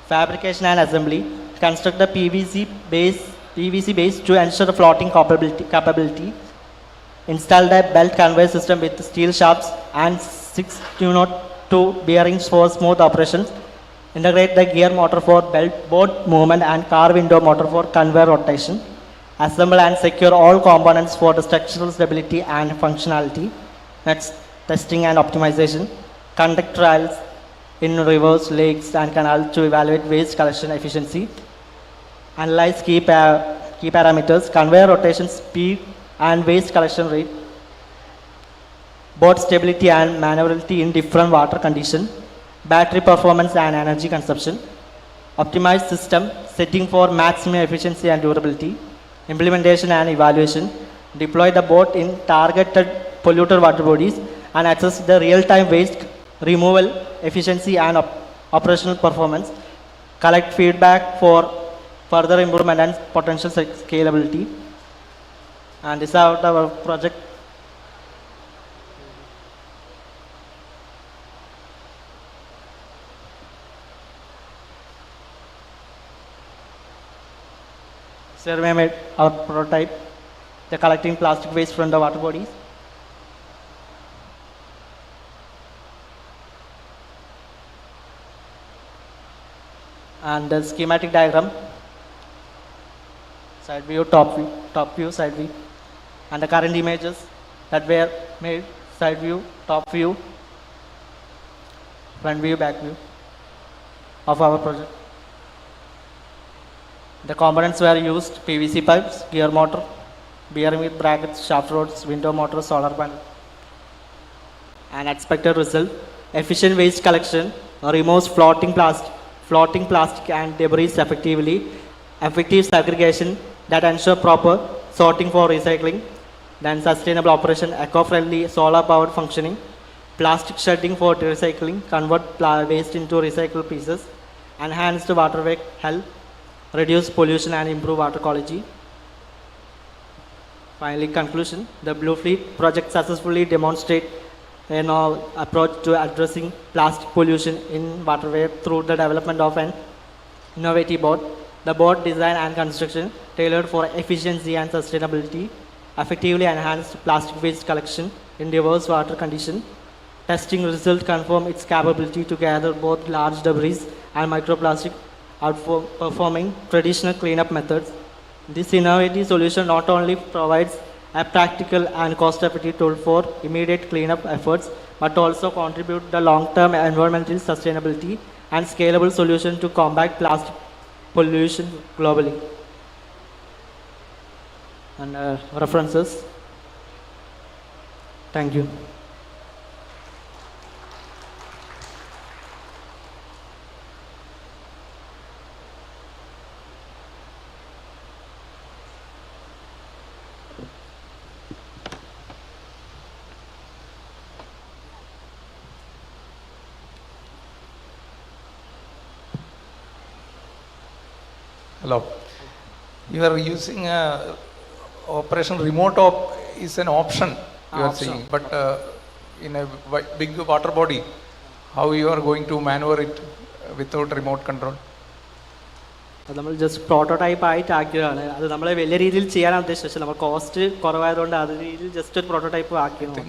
[SPEAKER 9] Fabrication and assembly. Construct the PVC base to ensure the floating capability. Install the belt conveyor system with steel shafts and 6 202 bearings for smooth operations. Integrate the gear motor for belt board movement and car window motor for conveyor rotation. Assemble and secure all components for the structural stability and functionality. Next, testing and optimization. Conduct trials in rivers, lakes and canals to evaluate waste collection efficiency. Analyze key parameters, conveyor rotation speed and waste collection rate, board stability and maneuverability in different water conditions, battery performance and energy consumption. Optimize system setting for maximum efficiency and durability. Implementation and evaluation. Deploy the boat in targeted polluter water bodies and assess the real-time waste removal efficiency and operational performance. Collect feedback for further improvement and potential scalability. And this is our project. Sir, we made our prototype, the collecting plastic waste from the water bodies. And the schematic diagram, side view, top view, side view, and the current images that were made, side view, top view, front view, back view of our project. The components were used: PVC pipes, gear motor, bearing with brackets, shaft rods, window motor, solar panel. And expected result: efficient waste collection removes floating plastic and debris effectively, effective segregation that ensure proper sorting for recycling, then sustainable operation, eco-friendly solar powered functioning, plastic shedding for recycling, convert waste into recycled pieces, enhanced waterway health, reduce pollution and improve water quality. Finally, conclusion: the Blue Fleet project successfully demonstrates an approach to addressing plastic pollution in waterway through the development of an innovative boat. The boat design and construction tailored for efficiency and sustainability effectively enhanced plastic waste collection in diverse water conditions. Testing results confirm its capability to gather both large debris and microplastic, outperforming traditional cleanup methods. This innovative solution not only provides a practical and cost-effective tool for immediate cleanup efforts, but also contribute the long-term environmental sustainability and scalable solution to combat plastic pollution globally. And references. Thank you.
[SPEAKER 3] Hello. You are using operation remote is an option, you are saying, but in a big water body, how you are going to maneuver it without remote control?
[SPEAKER 9] അത് നമ്മൾ just prototype ആയിട്ട് ആക്കിയതാണ്. അത് നമ്മൾ വലിയ രീതിയിൽ ചെയ്യാനാണ് ഉദ്ദേശിച്ചത്. പക്ഷേ നമ്മൾ കോസ്റ്റ് കുറവായതുകൊണ്ട് അത് രീതിയിൽ ജസ്റ്റ് ഒരു പ്രോട്ടോടൈപ്പ് ആക്കിയത്.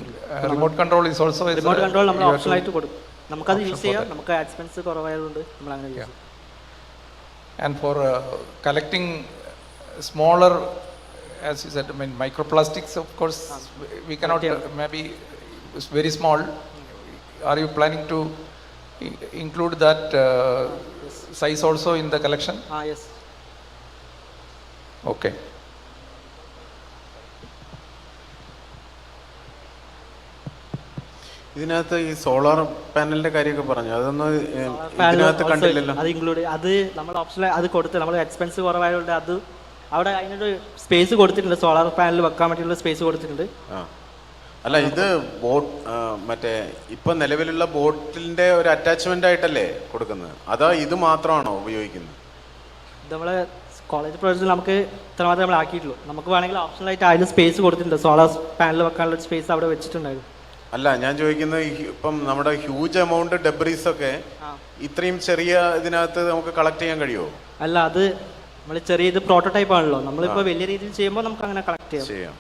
[SPEAKER 3] Remote control is also
[SPEAKER 9] remote control നമ്മൾ ഓപ്ഷനായിട്ട് കൊടുക്കും. നമുക്കത് യൂസ് ചെയ്യാം. നമുക്ക് എക്സ്പെൻസ് കുറവായതുകൊണ്ട് നമ്മൾ അങ്ങനെ യൂസ് ചെയ്യും.
[SPEAKER 3] And for collecting smaller, as you said, I mean microplastics, of course, we cannot maybe it's very small. Are you planning to include that size also in the collection?
[SPEAKER 9] Yes.
[SPEAKER 3] Okay.
[SPEAKER 4] ഇതിനകത്ത് ഈ solar പാനലിന്റെ കാര്യമൊക്കെ പറഞ്ഞു, അതൊന്നും ഇതിനകത്ത് കണ്ടില്ലല്ലോ.
[SPEAKER 9] അത് include അത് നമ്മൾ ഓപ്ഷനിൽ അത് കൊടുത്ത് നമ്മൾ എക്സ്പെൻസ് കുറവായതുകൊണ്ട് അത് അവിടെ അതിനൊരു സ്പേസ് കൊടുത്തിട്ടുണ്ട്. സോളാർ പാനൽ വെക്കാൻ വേണ്ടിയുള്ള സ്പേസ് കൊടുത്തിട്ടുണ്ട്.
[SPEAKER 4] അല്ല, ഇത് ബോട്ട് മറ്റേ ഇപ്പൊ നിലവിലുള്ള ബോട്ടിന്റെ ഒരു അറ്റാച്ച്മെന്റ് ആയിട്ടല്ലേ കൊടുക്കുന്നത്, അതോ ഇത് മാത്രമാണോ ഉപയോഗിക്കുന്നത്?
[SPEAKER 9] ഇത് നമ്മളെ കോളേജ് പ്രോജക്റ്റിൽ നമുക്ക് ഇത്രമാത്രം നമ്മൾ ആക്കിയിട്ടുള്ളൂ. നമുക്ക് വേണമെങ്കിൽ ഓപ്ഷനായിട്ട് അതിൽ സ്പേസ് കൊടുത്തിട്ടുണ്ട്. സോളാർ പാനൽ വെക്കാനുള്ള ഒരു സ്പേസ് അവിടെ വെച്ചിട്ടുണ്ടായിരുന്നു.
[SPEAKER 4] അല്ല, ഞാൻ ചോദിക്കുന്നത് ഇപ്പം നമ്മുടെ ഹ്യൂജ് എമൗണ്ട് ഡെബ്രീസ് ഒക്കെ ഇത്രയും ചെറിയ ഇതിനകത്ത് നമുക്ക് കളക്ട് ചെയ്യാൻ കഴിയുമോ?
[SPEAKER 9] അല്ല, അത് നമ്മൾ ചെറിയ ഇത് പ്രോട്ടോടൈപ്പ് ആണല്ലോ. നമ്മളിപ്പോൾ വലിയ രീതിയിൽ ചെയ്യുമ്പോൾ നമുക്ക് അങ്ങനെ കളക്ട് ചെയ്യാം.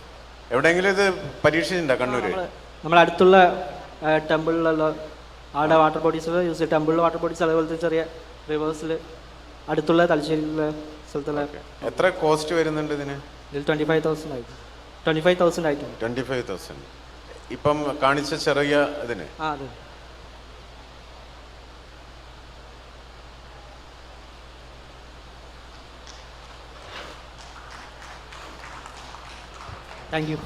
[SPEAKER 4] എവിടെയെങ്കിലും ഇത് പരീക്ഷിച്ചിട്ടുണ്ടോ കണ്ണൂര്?
[SPEAKER 9] നമ്മൾ അടുത്തുള്ള ടെമ്പിളിലുള്ള അവിടെ വാട്ടർ ബോഡീസ് യൂസ് ചെയ്യും. ടെമ്പിളിൽ വാട്ടർ ബോഡീസ് അതേപോലത്തെ ചെറിയ റിവേഴ്സിൽ അടുത്തുള്ള തലശ്ശേരിയിലുള്ള സ്ഥലത്തുള്ള.
[SPEAKER 4] എത്ര കോസ്റ്റ് വരുന്നുണ്ട് ഇതിന്?
[SPEAKER 9] ഇതിൽ 25,000 ആയിട്ട് 25,000 ആയിട്ടുണ്ട്.
[SPEAKER 4] 25,000 ഇപ്പം കാണിച്ച ചെറിയ ഇതിന്.
[SPEAKER 9] അതെ. Thank you.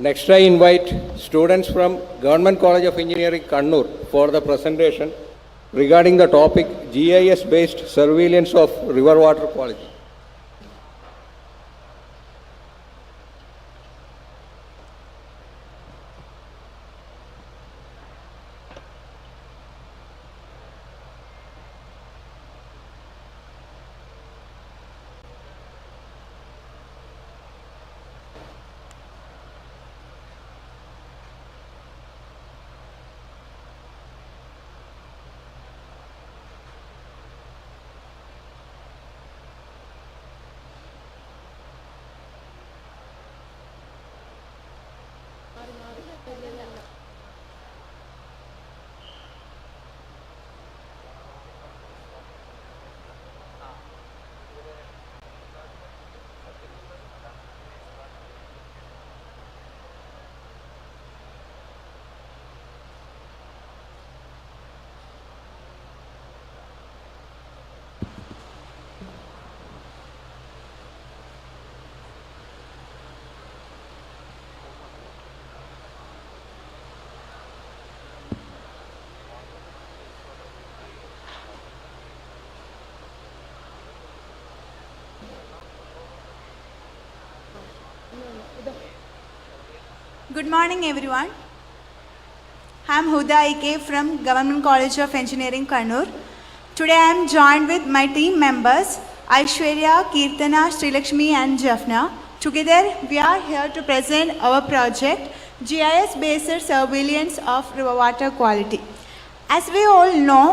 [SPEAKER 5] Next, I invite students from Government College of Engineering, Kannur for the presentation regarding the topic GIS-based surveillance of river water quality.
[SPEAKER 10] Good morning, everyone. I am Huda Ike from Government College of Engineering, Kannur. Today I am joined with my team members Aishwarya, Kirtana, Srilakshmi and Jafna. Together we are here to present our project GIS-based surveillance of river water quality. As we all know,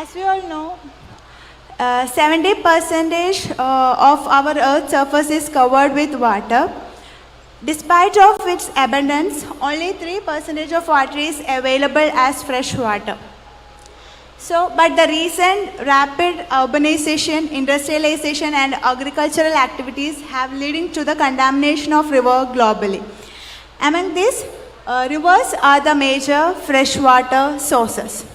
[SPEAKER 10] As we all know, 70% of our Earth's surface is covered with water. Despite of its abundance, only 3% of water is available as fresh water. But the recent rapid urbanization, industrialization and agricultural activities have leading to the contamination of river globally. Among these, rivers are the major freshwater sources.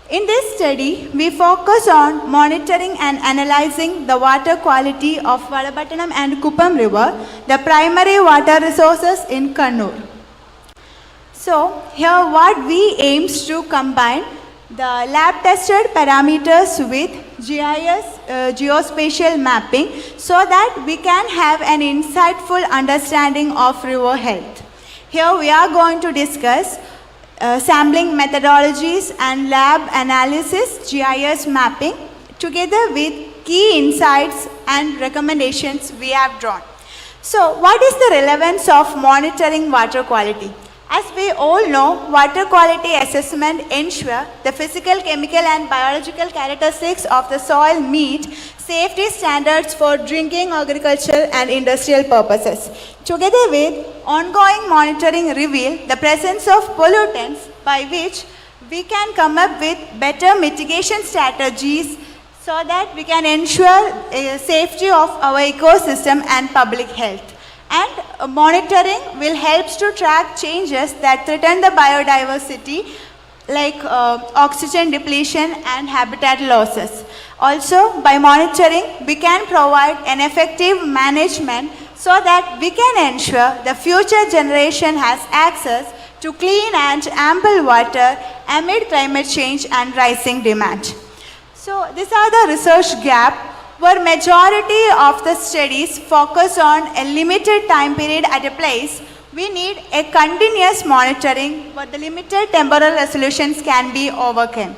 [SPEAKER 10] In this study, we focus on monitoring and analyzing the water quality of Valapattanam and Kuppam River, the primary water resources in Kannur. So, here what we aims to combine the lab-tested parameters with GIS, geospatial mapping, so that we can have an insightful understanding of river health. Here we are going to discuss sampling methodologies and lab analysis, GIS mapping, together with key insights and recommendations we have drawn. So, what is the relevance of monitoring water quality? As we all know, water quality assessment ensure the physical, chemical and biological characteristics of the soil meet safety standards for drinking, agricultural and industrial purposes. Together with ongoing monitoring reveal the presence of pollutants by which we can come up with better mitigation strategies so that we can ensure safety of our ecosystem and public health. And monitoring will help to track changes that threaten the biodiversity like oxygen depletion and habitat losses. Also, by monitoring, we can provide an effective management so that we can ensure the future generation has access to clean and ample water amid climate change and rising demand. So, these are the research gap where majority of the studies focus on a limited time period at a place. We need a continuous monitoring where the limited temporal resolutions can be overcome.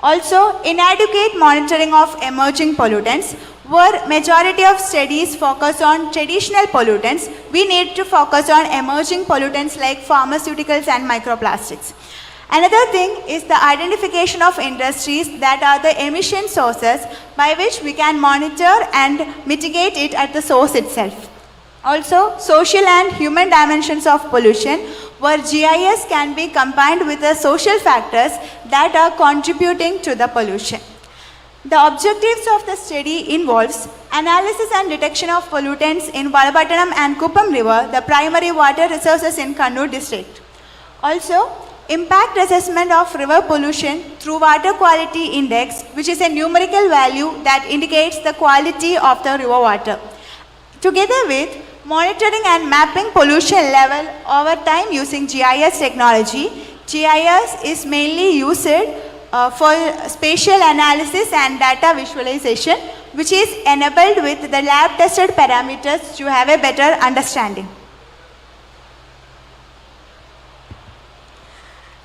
[SPEAKER 10] Also, inadequate monitoring of emerging pollutants, where majority of studies focus on traditional pollutants, we need to focus on emerging pollutants like pharmaceuticals and microplastics. Another thing is the identification of industries that are the emission sources by which we can monitor and mitigate it at the source itself. Also, social and human dimensions of pollution, where GIS can be combined with the social factors that are contributing to the pollution. The objectives of the study involves analysis and detection of pollutants in Valapattanam and Kuppam River, the primary water resources in Kannur district. Also, impact assessment of river pollution through water quality index, which is a numerical value that indicates the quality of the river water. Together with monitoring and mapping pollution level over time using GIS technology. GIS is mainly used for spatial analysis and data visualization, which is enabled with the lab tested parameters to have a better understanding.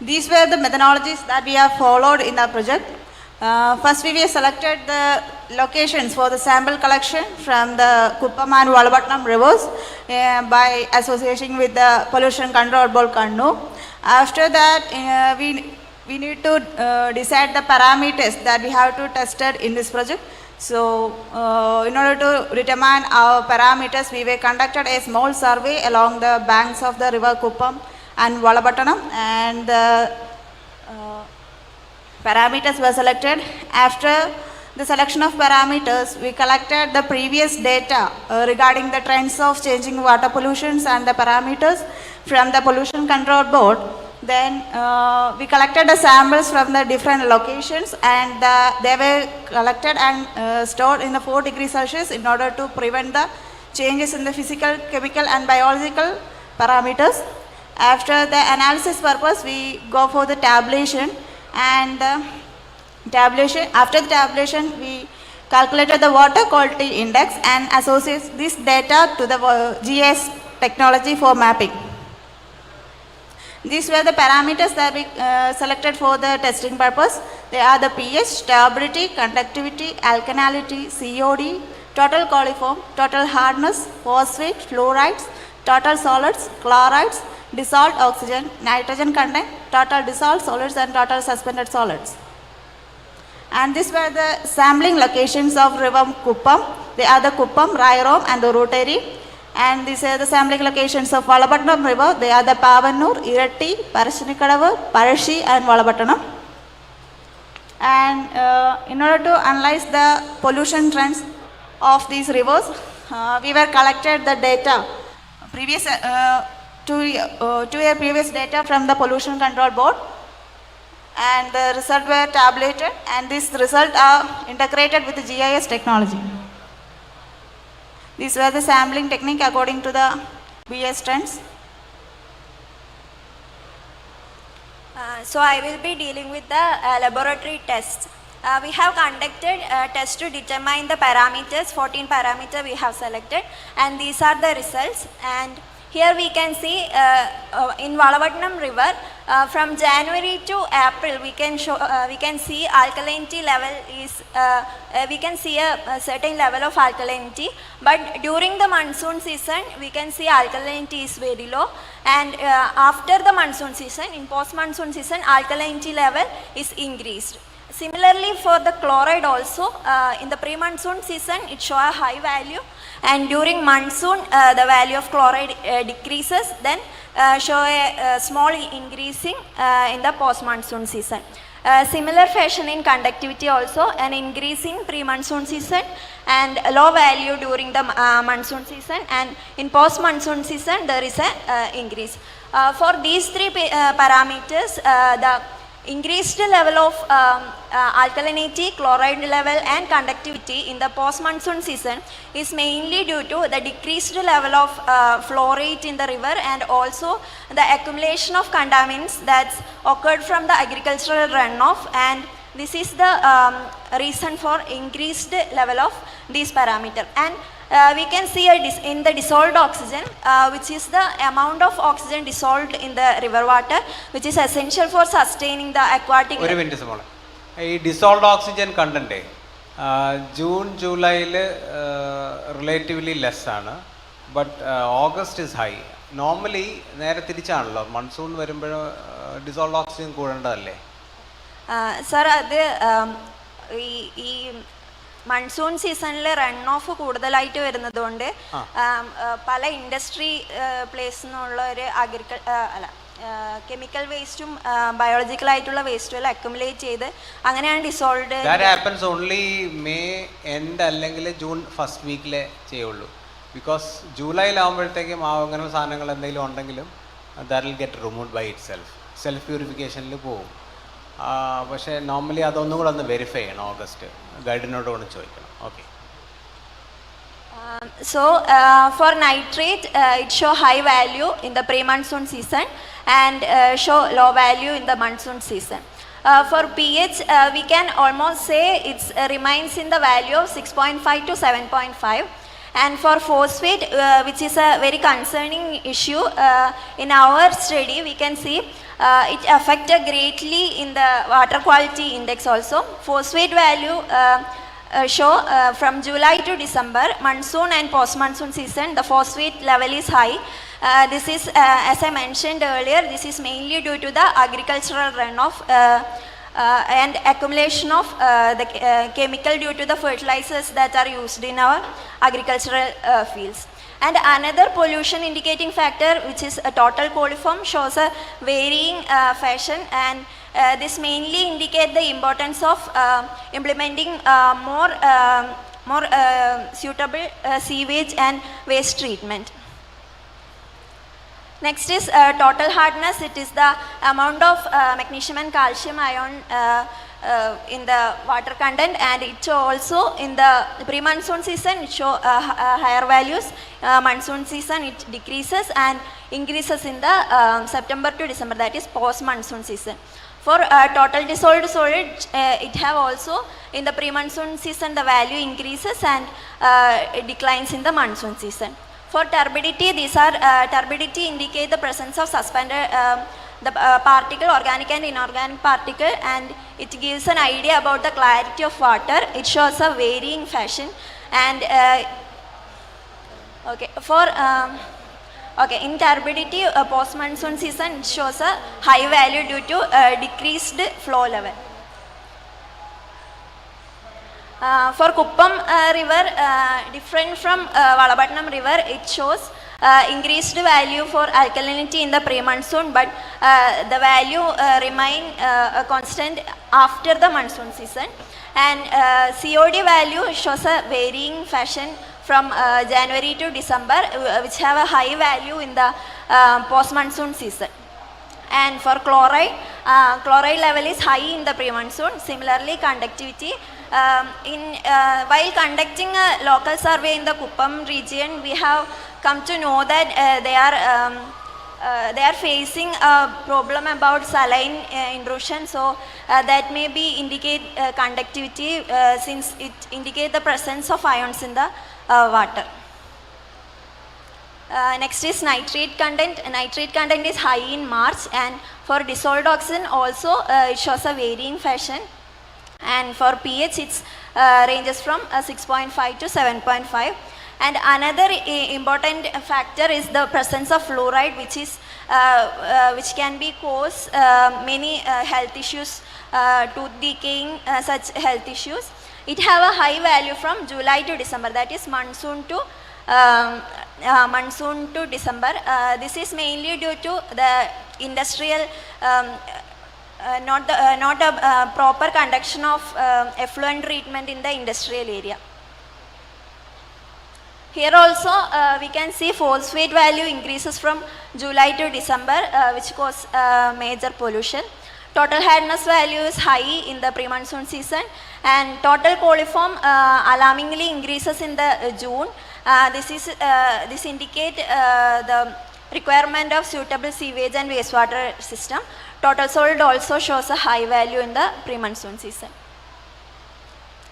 [SPEAKER 11] These were the methodologies that we have followed in our project. First, we selected the locations for the sample collection from the Kuppam and Valapattanam rivers by association with the Pollution Control Board Kannur. After that, we need to decide the parameters that we have to test in this project. So, in order to determine our parameters, we were conducted a small survey along the banks of the river Kuppam and Valapattanam, and the parameters were selected. After the selection of parameters, we collected the previous data regarding the trends of changing water pollutions and the parameters from the Pollution Control Board. Then we collected the samples from the different locations, and they were collected and stored in the 4 degrees Celsius in order to prevent the changes in the physical, chemical and biological parameters. After the analysis purpose, we go for the tabulation, and after the tabulation, we calculated the water quality index and associate this data to the GIS technology for mapping. These were the parameters that we selected for the testing purpose. They are the pH, turbidity, conductivity, alkalinity, COD, total coliform, total hardness, phosphate, fluorides, total solids, chlorides, dissolved oxygen, nitrogen content, total dissolved solids and total suspended solids. And these were the sampling locations of river Kuppam. They are the Kuppam, Rairom and the Rotary. And these are the sampling locations of Valapattanam river. They are the Pavannur, Iratti, Parashinikadavu, Parashi and Valapattanam. And in order to analyze the pollution trends of these rivers, we were collected the data, previous 2-year previous data from the Pollution Control Board, and the results were tabulated, and these results are integrated with the GIS technology. These were the sampling technique according to the BS trends.
[SPEAKER 12] So I will be dealing with the laboratory tests. we have conducted tests to determine the parameters, 14 parameters we have selected, and these are the results. And here we can see in Valavatnam river, from January to April, we can see alkalinity level is, we can see a certain level of alkalinity, but during the monsoon season, we can see alkalinity is very low, and after the monsoon season, in post-monsoon season, alkalinity level is increased. Similarly, for the chloride also, in the pre-monsoon season, it shows a high value, and during monsoon, the value of chloride decreases, then show a small increasing in the post-monsoon season. Similar fashion in conductivity also, an increasing pre-monsoon season and a low value during the monsoon season, and in post-monsoon season, there is a increase. For these three parameters, the increased level of alkalinity, chloride level and conductivity in the post-monsoon season is mainly due to the decreased level of fluoride in the river, and also the accumulation of contaminants that's occurred from the agricultural runoff, and this is the reason for increased level of these parameters. And we can see in the dissolved oxygen, which is the amount of oxygen dissolved in the river water, which is essential for sustaining the aquatic.
[SPEAKER 3] ഒരു minute സമോളെ, ഈ dissolved oxygen content June ജൂലൈയിൽ relatively less ആണ്, but August is high. Normally നേരെ തിരിച്ചാണല്ലോ, monsoon വരുമ്പോൾ dissolved oxygen കൂടേണ്ടതല്ലേ?
[SPEAKER 12] Sir, അത് ഈ monsoon സീസണിൽ run off കൂടുതലായിട്ട് വരുന്നത് കൊണ്ട് പല ഇൻഡസ്ട്രി പ്ലേസിൽ നിന്നുള്ള ഒരു കെമിക്കൽ വേസ്റ്റും ബയോളജിക്കൽ ആയിട്ടുള്ള വേസ്റ്റുകൾ അക്യുമുലേറ്റ് ചെയ്ത് അങ്ങനെയാണ് dissolve.
[SPEAKER 3] That happens only May end അല്ലെങ്കിൽ ജൂൺ ഫസ്റ്റ് വീക്കിലേ ചെയ്യുള്ളൂ. ബിക്കോസ് ജൂലൈയിലാകുമ്പോഴത്തേക്കും അങ്ങനെ സാധനങ്ങൾ എന്തെങ്കിലും ഉണ്ടെങ്കിലും that will get removed by itself പ്യൂരിഫിക്കേഷനിൽ പോകും. പക്ഷേ നോർമലി അതൊന്നും കൂടെ ഒന്ന് വെരിഫൈ ചെയ്യണം, ഓഗസ്റ്റ് ഗൈഡിനോട് ഒന്ന് ചോദിക്കണം. Okay.
[SPEAKER 12] So for nitrate, it show high value in the pre-monsoon season and show low value in the monsoon season. For pH, we can almost say it remains in the value of 6.5 to 7.5. And for phosphate, which is a very concerning issue in our study, we can see it affected greatly in the water quality index also. Phosphate value show from July to December, monsoon and post-monsoon season, the phosphate level is high. This is, as I mentioned earlier, this is mainly due to the agricultural runoff and accumulation of the chemical due to the fertilizers that are used in our agricultural fields. And another pollution indicating factor, which is a total coliform, shows a varying fashion, and this mainly indicate the importance of implementing more suitable sewage and waste treatment. Next is total hardness. It is the amount of magnesium and calcium ion in the water content, and it also in the pre-monsoon season it show higher values. Monsoon season it decreases and increases in the September to December, that is post-monsoon season. For total dissolved solid, it have also in the pre-monsoon season the value increases and it declines in the monsoon season. For turbidity, these are turbidity indicate the presence of suspended the particle, organic and inorganic particle, and it gives an idea about the clarity of water. It shows a varying fashion, and okay, for okay, in turbidity, post-monsoon season it shows a high value due to decreased flow level. For Kuppam river, different from Valabatnam river, it shows increased value for alkalinity in the pre-monsoon, but the value remain constant after the monsoon season. And COD value shows a varying fashion from January to December, which have a high value in the post-monsoon season. And for chloride, chloride level is high in the pre-monsoon. Similarly, conductivity. While conducting a local survey in the Kuppam region, we have come to know that they are they are facing a problem about saline intrusion, so that may be indicate conductivity since it indicate the presence of ions in the water. Next is nitrate content. Nitrate content is high in March, and for dissolved oxygen also it shows a varying fashion, and for pH it ranges from 6.5 to 7.5. And another important factor is the presence of fluoride, which can be cause many health issues, tooth decaying, such health issues. It have a high value from July to December, that is monsoon to December. This is mainly due to the industrial not a proper conduction of effluent treatment in the industrial area. Here also we can see phosphate value increases from July to December, which cause major pollution. Total hardness value is high in the pre-monsoon season, and total coliform alarmingly increases in the June. This indicate the requirement of suitable sewage and wastewater system. Total solid also shows a high value in the pre-monsoon season.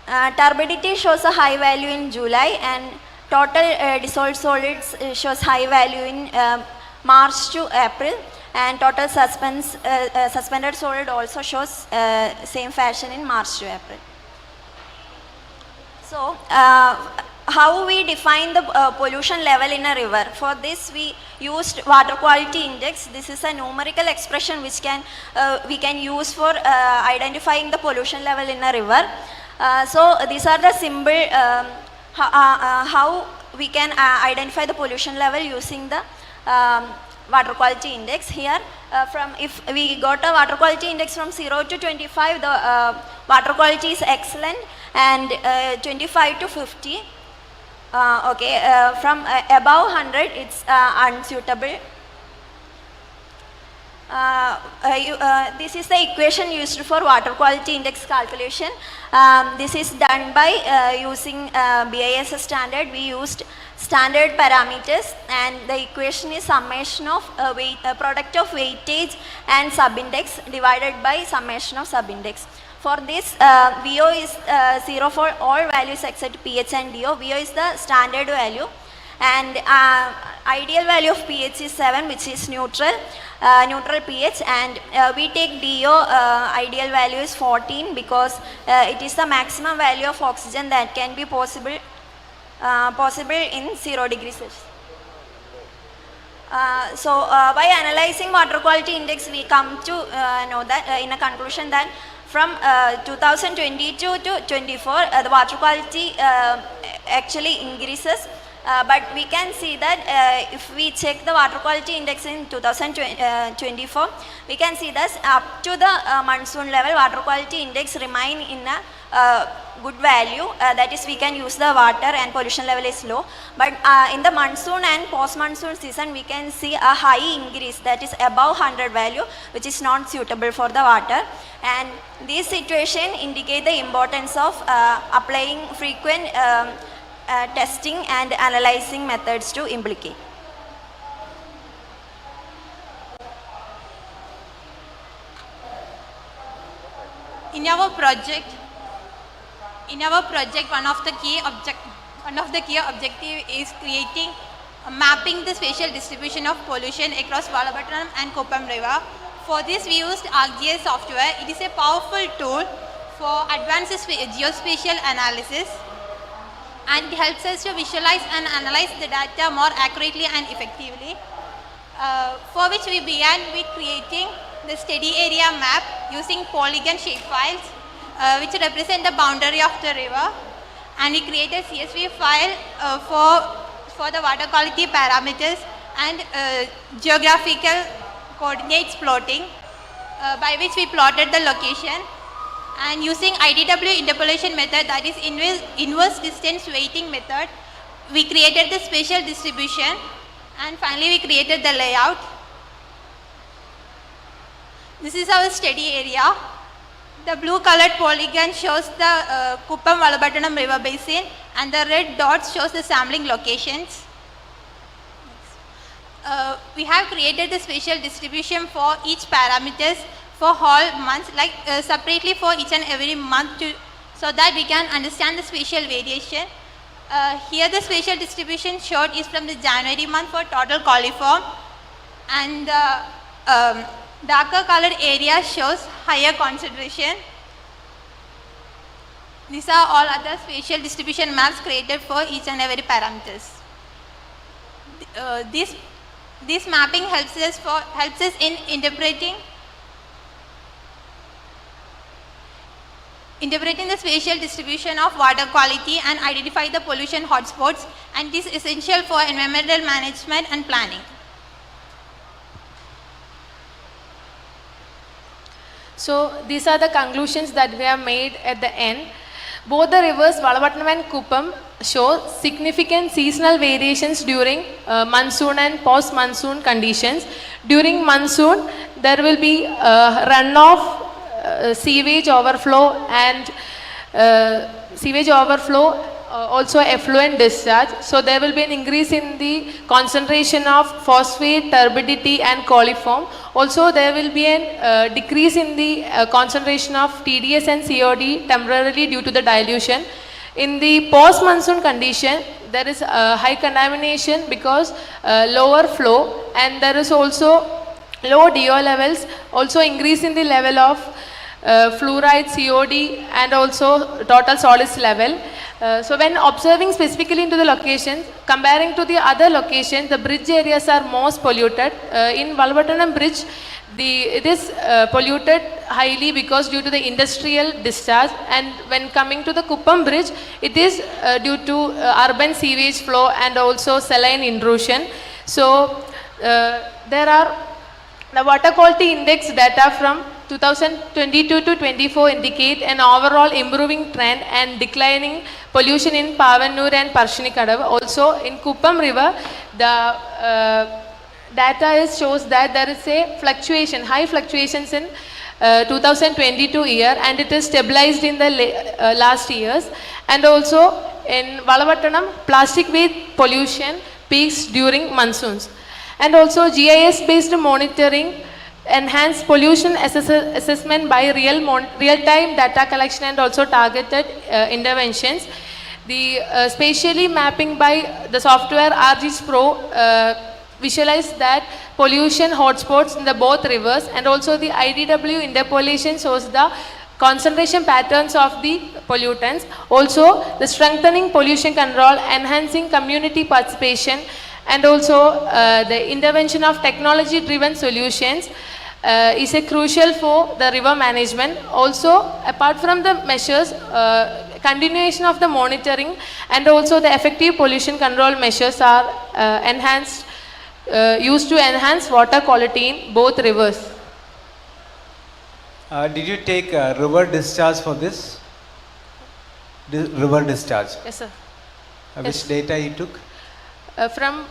[SPEAKER 12] Turbidity shows a high value in July, and total dissolved solids shows high value in March to April, and total suspended solid also shows same fashion in March to April. So, how we define the pollution level in a river? For this we used water quality index. This is a numerical expression which we can use for identifying the pollution level in a river. So these are the symbol how we can identify the pollution level using the water quality index. Here if we got a water quality index from 0 to 25, the water quality is excellent, and 25 to 50, from above 100 it's unsuitable. This is the equation used for water quality index calculation. This is done by using BIS standard. We used standard parameters, and the equation is summation of product of weightage and subindex divided by summation of subindex. For this, VO is 0 for all values except pH and DO. VO is the standard value, and ideal value of pH is 7, which is neutral pH, and we take DO ideal value is 14 because it is the maximum value of oxygen that can be possible in 0 degrees Celsius. So by analyzing water quality index, we come to know that in a conclusion that from 2022 to 24, the water quality actually increases. But we can see that if we check the water quality index in 2024, we can see that up to the monsoon level, water quality index remain in a good value. That is, we can use the water and pollution level is low. But in the monsoon and post-monsoon season, we can see a high increase, that is above 100 value, which is not suitable for the water. And this situation indicate the importance of applying frequent testing and analyzing methods to implicate.
[SPEAKER 7] In our project, one of the key objective is mapping the spatial distribution of pollution across Valabhattanam and Koppam River. For this, we used ArcGIS software. It is a powerful tool for advanced geospatial analysis, and it helps us to visualize and analyze the data more accurately and effectively, for which we began with creating the steady area map using polygon shapefiles which represent the boundary of the river, and we created CSV file for the water quality parameters and geographical coordinates plotting, by which we plotted the location. And using IDW interpolation method, that is inverse distance weighting method, we created the spatial distribution, and finally we created the layout. This is our steady area. The blue colored polygon shows the Kuppam Valabhattanam river basin, and the red dots shows the sampling locations. we have created the spatial distribution for each parameters for whole months, like separately for each and every month, so that we can understand the spatial variation. Here the spatial distribution showed is from the January month for total coliform, and darker colored area shows higher concentration. These are all other spatial distribution maps created for each and every parameters. This mapping helps us in interpreting the spatial distribution of water quality and identify the pollution hotspots, and this is essential for environmental management and planning.
[SPEAKER 13] So these are the conclusions that we have made at the end. Both the rivers Valavatnam and Kuppam show significant seasonal variations during monsoon and post-monsoon conditions. During monsoon, there will be runoff, sewage overflow, and also effluent discharge. So there will be an increase in the concentration of phosphate, turbidity, and coliform. Also there will be a decrease in the concentration of TDS and COD temporarily due to the dilution. In the post-monsoon condition, there is high contamination because lower flow, and there is also low DO levels, also increase in the level of fluoride, COD, and also total solids level. So when observing specifically into the locations, comparing to the other locations, the bridge areas are most polluted. In Valavatnam bridge, it is polluted highly because due to the industrial discharge, and when coming to the Kuppam bridge, it is due to urban sewage flow and also saline intrusion. So there are the water quality index data from 2022 to 24 indicate an overall improving trend and declining pollution in Pavannur and Parshinikadavu. Also in Kuppam river, the data shows that there is a fluctuation, high fluctuations in 2022 year, and it is stabilized in the last years. And also in Valavatnam, plastic waste pollution peaks during monsoons. And also GIS based monitoring, enhanced pollution assessment by real-time data collection and also targeted interventions. The spatially mapping by the software ArcGIS Pro visualize that pollution hotspots in the both rivers, and also the IDW interpolation shows the concentration patterns of the pollutants. Also the strengthening pollution control, enhancing community participation, and also the intervention of technology driven solutions is a crucial for the river management. Also apart from the measures, continuation of the monitoring and also the effective pollution control measures are used to enhance water quality in both rivers.
[SPEAKER 14] Did you take river discharge for this? River discharge?
[SPEAKER 13] Yes, sir.
[SPEAKER 14] Which data you took?
[SPEAKER 13] From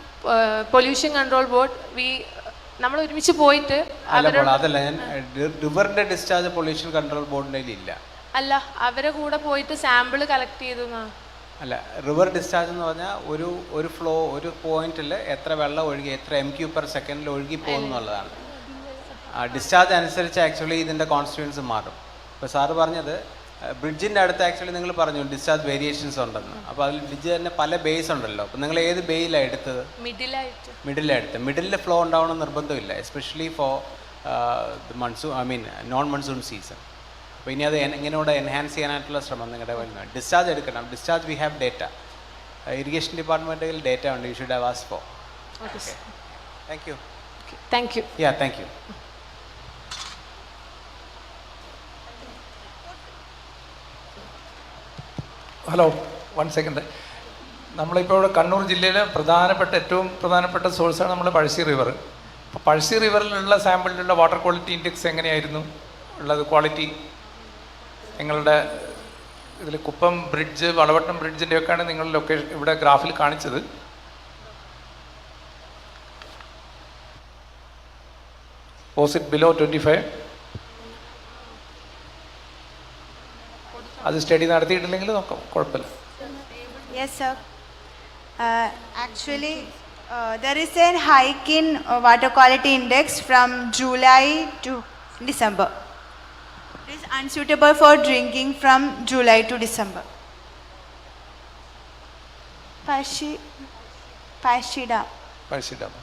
[SPEAKER 13] pollution control board, നമ്മൾ ഒരുമിച്ച് പോയിട്ട്
[SPEAKER 14] അതല്ല ഞാൻ റിവറിന്റെ discharge pollution control ബോർഡിന്റെ ഇല്ല.
[SPEAKER 13] അല്ല, അവരെ കൂടെ പോയിട്ട് സാമ്പിൾ കളക്ട് ചെയ്തു.
[SPEAKER 14] അല്ല, റിവർ ഡിസ്ചാർജ് എന്ന് പറഞ്ഞാൽ ഒരു ഫ്ലോ, ഒരു പോയിന്റിൽ എത്ര വെള്ളം ഒഴുകി, എത്ര MQ/സെക്കൻഡിൽ ഒഴുകി പോകുന്നുള്ളതാണ്. ഡിസ്ചാർജ് അനുസരിച്ച് ആക്ച്വലി ഇതിൻ്റെ കോൺസ്റ്റിറ്റ്യൂൻസ് മാറും. ഇപ്പോൾ സാറ് പറഞ്ഞത് ബ്രിഡ്ജിൻ്റെ അടുത്ത് ആക്ച്വലി നിങ്ങൾ പറഞ്ഞു ഡിസ്ചാർജ് വേരിയേഷൻസ് ഉണ്ടെന്ന്. അപ്പോൾ അതിൽ ബ്രിഡ്ജ് തന്നെ പല ബേസ് ഉണ്ടല്ലോ. അപ്പോൾ നിങ്ങൾ ഏത് ബേയിലാണ് എടുത്തത്? മിഡിലായിട്ട്. മിഡിലിൽ ഫ്ലോ ഉണ്ടാവണം നിർബന്ധമില്ല, especially for non monsoon season. അപ്പോൾ ഇനി അത് എങ്ങനെയോടെ എൻഹാൻസ് ചെയ്യാനായിട്ടുള്ള ശ്രമം നിങ്ങളുടെ വരുന്നത്. ഡിസ്ചാർജ് എടുക്കണം. Discharge we have data. Irrigation ഡിപ്പാർട്ട്മെൻറ്റിൽ ഡേറ്റ ഉണ്ട്. You should have asked for. Thank you.
[SPEAKER 13] Thank you.
[SPEAKER 14] Yeah, thank you.
[SPEAKER 3] Hello, 1 second. നമ്മളിപ്പോൾ ഇവിടെ കണ്ണൂർ ജില്ലയിലെ ഏറ്റവും പ്രധാനപ്പെട്ട സോഴ്സാണ് നമ്മുടെ പഴശ്ശി റിവർ. അപ്പോൾ പഴശ്ശി റിവറിലുള്ള സാമ്പിളിലുള്ള വാട്ടർ ക്വാളിറ്റി ഇൻഡെക്സ് എങ്ങനെയായിരുന്നു ഉള്ളത്? ക്വാളിറ്റി നിങ്ങളുടെ ഇതിൽ കുപ്പം ബ്രിഡ്ജ്, വളവട്ടം ബ്രിഡ്ജിൻ്റെയൊക്കെയാണ് നിങ്ങൾ ലൊക്കേഷൻ ഇവിടെ ഗ്രാഫിൽ കാണിച്ചത്. Was it below 25? അത് സ്റ്റഡി നടത്തിയിട്ടില്ലെങ്കിൽ നോക്കാം, കുഴപ്പമില്ല.
[SPEAKER 10] Yes, sir. Actually, There is a hike in water quality index from July to December. It is unsuitable for drinking from July to December. Pashida.
[SPEAKER 3] Parshidama.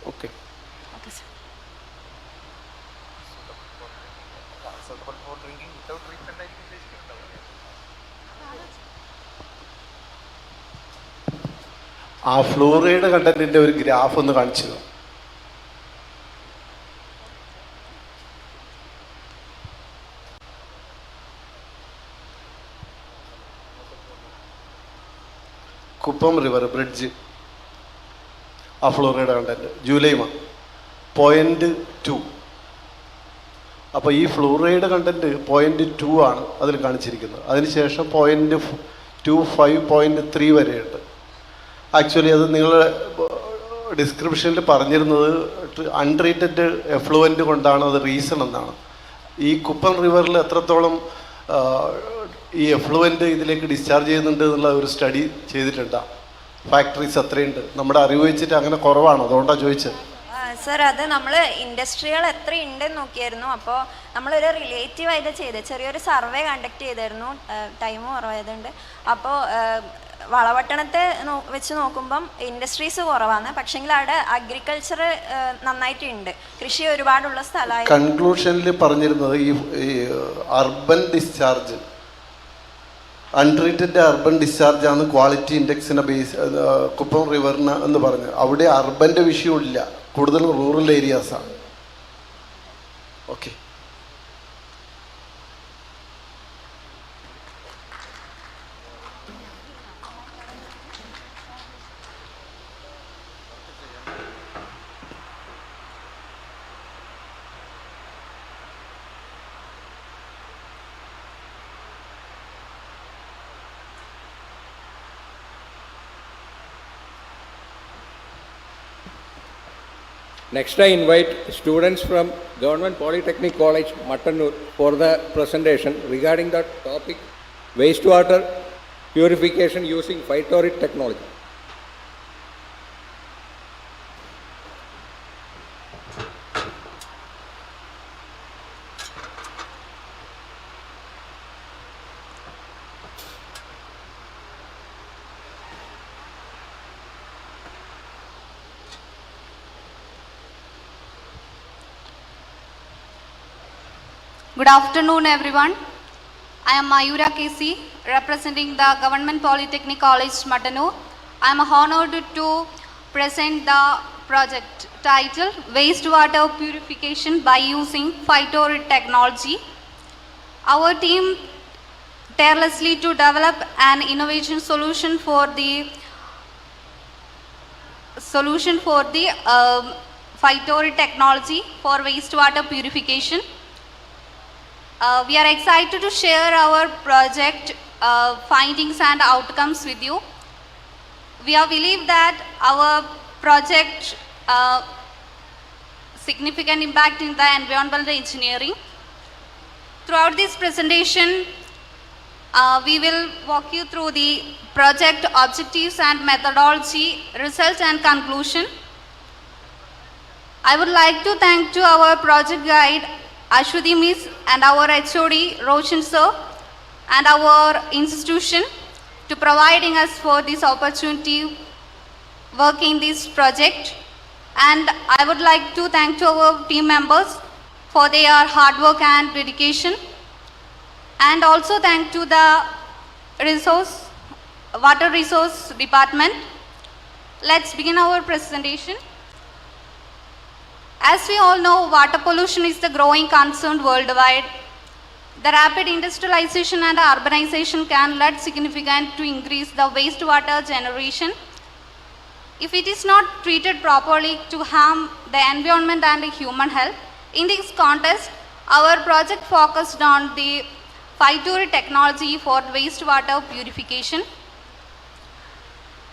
[SPEAKER 3] Okay.
[SPEAKER 10] Okay, sir.
[SPEAKER 15] ആ fluoride കണ്ടന്റിന്റെ ഒരു graph ഒന്ന് കാണിച്ചു. Kuppam river bridge ആ fluoride content July 0.2. അപ്പോൾ ഈ fluoride content 0.2 ആണ് അതിൽ കാണിച്ചിരിക്കുന്നത്. അതിനുശേഷം 0.25 0.3 വരെയുണ്ട്. ആക്ച്വലി അത് നിങ്ങൾ ഡിസ്ക്രിപ്ഷനിൽ പറഞ്ഞിരുന്നത് അൺട്രീറ്റഡ് എഫ്ലുവൻ്റ് കൊണ്ടാണ് അത് റീസൺ എന്നാണ്. ഈ കുപ്പം റിവറിൽ എത്രത്തോളം ഈ എഫ്ലുവൻ്റ് ഇതിലേക്ക് ഡിസ്ചാർജ് ചെയ്യുന്നുണ്ട് എന്നുള്ള ഒരു സ്റ്റഡി ചെയ്തിട്ടുണ്ടോ? ഫാക്ടറീസ് അത്രയുണ്ട്, നമ്മുടെ അറിവ് വെച്ചിട്ട് അങ്ങനെ കുറവാണ്, അതുകൊണ്ടാണ് ചോദിച്ചത്.
[SPEAKER 12] സർ, അത് നമ്മൾ ഇൻഡസ്ട്രികൾ എത്ര ഉണ്ടെന്ന് നോക്കിയായിരുന്നു. അപ്പോൾ നമ്മളൊരു റിലേറ്റീവായിട്ട് ചെറിയൊരു സർവേ കണ്ടക്ട് ചെയ്തായിരുന്നു, ടൈം കുറവായതുകൊണ്ട്. അപ്പോൾ വളപട്ടണത്തെ വെച്ച് നോക്കുമ്പം ഇൻഡസ്ട്രീസ് കുറവാണ്, പക്ഷെങ്കിൽ അവിടെ അഗ്രികൾച്ചർ നന്നായിട്ടുണ്ട്, കൃഷി ഒരുപാടുള്ള സ്ഥലമായി.
[SPEAKER 15] കൺക്ലൂഷനിൽ പറഞ്ഞിരുന്നത് ഈ urban discharge, untreated urban discharge ആണ് ക്വാളിറ്റി ഇൻഡെക്സിനെ ബേസ് കുപ്പം റിവറിന് എന്ന് പറഞ്ഞു. അവിടെ അർബൻ്റെ വിഷയമില്ല, കൂടുതലും റൂറൽ ഏരിയാസാണ്. Okay.
[SPEAKER 5] Next, I invite students from Government Polytechnic College, Kannur, for the presentation regarding the topic wastewater purification using phytorite technology.
[SPEAKER 16] Good afternoon, everyone. I am Mayura KC, representing the Government Polytechnic College, Kannur. I am honored to present the project titled Wastewater Purification by Using Phytorite Technology. Our team tirelessly to develop an innovation solution for the phytorite technology for wastewater purification. We are excited to share our project findings and outcomes with you. We believe that our project significant impact in the environmental engineering. Throughout this presentation, we will walk you through the project objectives and methodology, results and conclusion. I would like to thank to our project guide Ashwati Miss and our HOD Roshan Sir and our institution to providing us for this opportunity working this project. And I would like to thank to our team members for their hard work and dedication, and also thank to the water resource department. Let's begin our presentation. As we all know, water pollution is the growing concern worldwide. The rapid industrialization and urbanization can lead significantly to increase the wastewater generation. If it is not treated properly to harm the environment and the human health. In this context, our project focused on the phytorite technology for wastewater purification.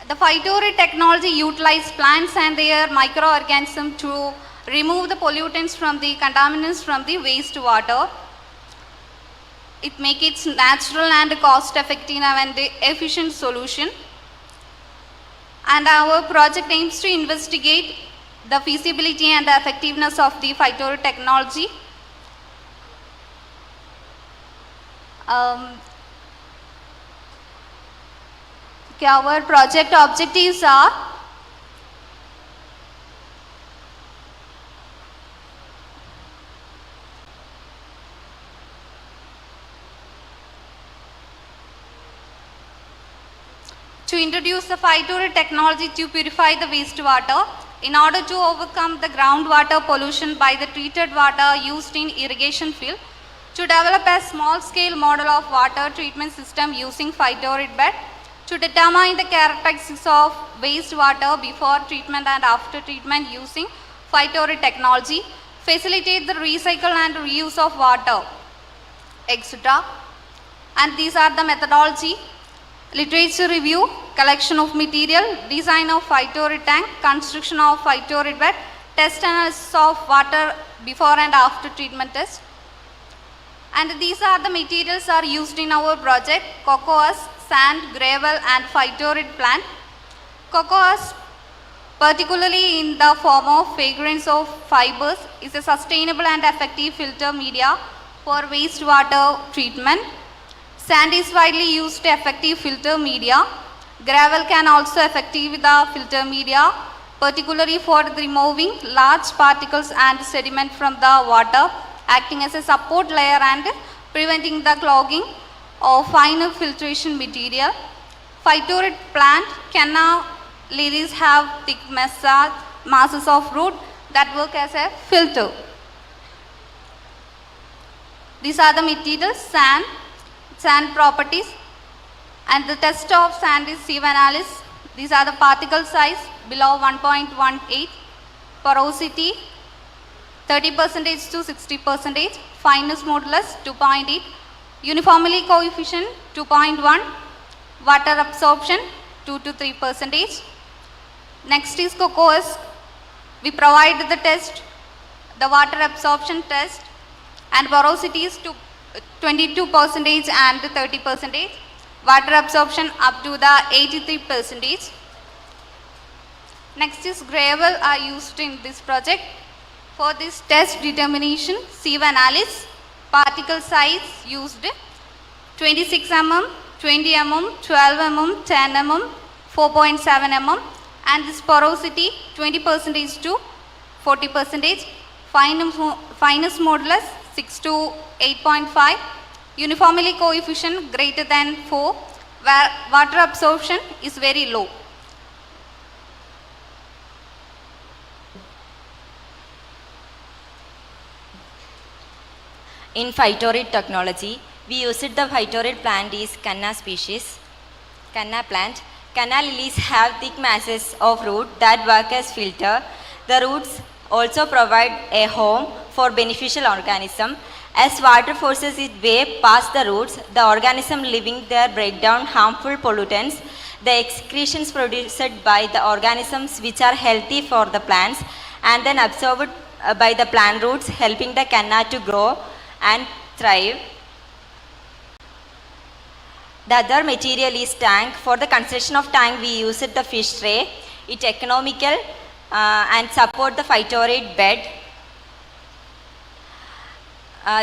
[SPEAKER 16] The phytorite technology utilizes plants and their microorganisms to remove the pollutants from the contaminants from the wastewater. It makes it natural and cost effective and efficient solution. And our project aims to investigate the feasibility and the effectiveness of the phytorid technology. Our project objectives are to introduce the phytorid technology to purify the wastewater in order to overcome the groundwater pollution by the treated water used in irrigation field, to develop a small-scale model of water treatment system using phytorid bed, to determine the characteristics of wastewater before treatment and after treatment using phytorid technology, facilitate the recycle and reuse of water, etc. And these are the methodology: literature review, collection of material, design of phytorid tank, construction of phytorid bed, test analysis of water before and after treatment test. And these are the materials are used in our project: cocoas, sand, gravel and phytorid plant. Cocoas, particularly in the form of fragrance of fibers, is a sustainable and effective filter media for wastewater treatment. Sand is widely used effective filter media. Gravel can also effective the filter media, particularly for removing large particles and sediment from the water, acting as a support layer and preventing the clogging of finer filtration material. Phytorid plant canna lilies have thick masses of root that work as a filter. These are the materials: sand properties, and the test of sand is sieve analysis. These are the particle size below 1.18, porosity 30% to 60%, fineness modulus 2.8, uniformity coefficient 2.1, water absorption 2 to 3%. Next is cocoas. We provide the test, the water absorption test, and porosity is 22% and 30%. Water absorption up to the 83%. Next is gravel are used in this project. For this test determination, sieve analysis, particle size used 26 mm, 20 mm, 12 mm, 10 mm, 4.7 mm, and this porosity 20% to 40%. Fineness modulus 6 to 8.5, uniformity coefficient greater than 4, where water absorption is very low.
[SPEAKER 17] In phytorid technology, we used the phytorid plant is Kanna species, Kanna plant. Kanna lilies have thick masses of root that work as filter. The roots also provide a home for beneficial organism. As water forces its way past the roots, the organism living there break down harmful pollutants. The excretions produced by the organisms which are healthy for the plants and then absorbed by the plant roots, helping the kanna to grow and thrive. The other material is tank. For the construction of tank, we used the fish tray. It's economical and support the phytorid bed.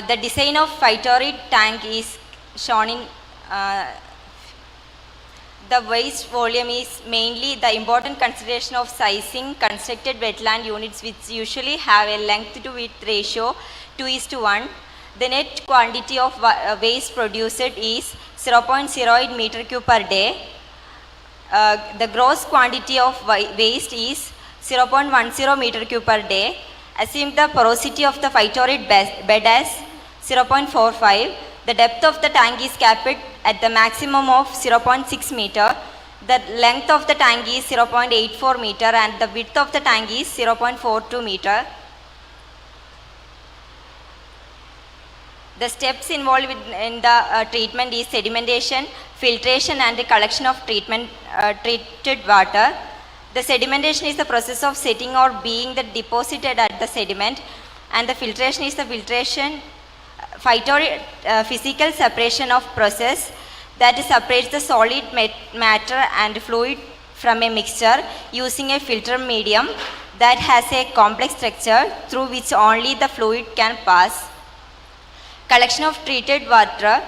[SPEAKER 17] The design of phytorid tank is shown in the waste volume is mainly the important consideration of sizing constructed wetland units, which usually have a length to width ratio 2:1. The net quantity of waste produced is 0.08 meter cube per day. The gross quantity of waste is 0.10 meter cube per day. Assume the porosity of the phytorid bed as 0.45. The depth of the tank is capped at the maximum of 0.6 meter. The length of the tank is 0.84 meter and the width of the tank is 0.42 meter. The steps involved in the treatment is sedimentation, filtration and the collection of treated water. The sedimentation is the process of setting or being deposited at the sediment, and the filtration is the physical separation of process that separates the solid matter and fluid from a mixture using a filter medium that has a complex structure through which only the fluid can pass. Collection of treated water.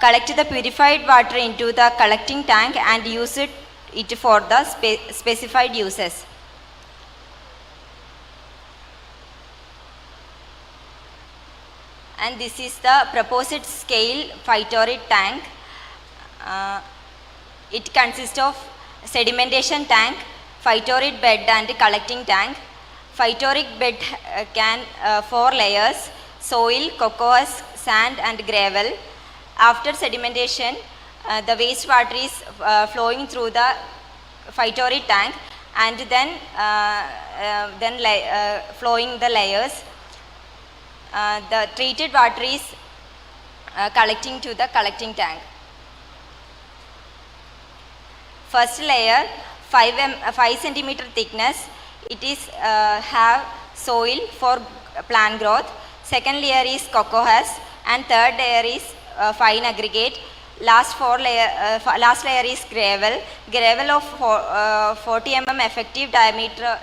[SPEAKER 17] Collect the purified water into the collecting tank and use it for the specified uses. And this is the proposed scale phytorid tank. It consists of sedimentation tank, phytorid bed and collecting tank. Phytoric bed can 4 layers: soil, cocoa, sand and gravel. After sedimentation, the wastewater is flowing through the phytorid tank and then flowing the layers. The treated water is collecting to the collecting tank. First layer, 5 centimeter thickness. It is have soil for plant growth. Second layer is cocoa husk, and third layer is fine aggregate. Last layer is gravel. Gravel of 40 mm effective diameter,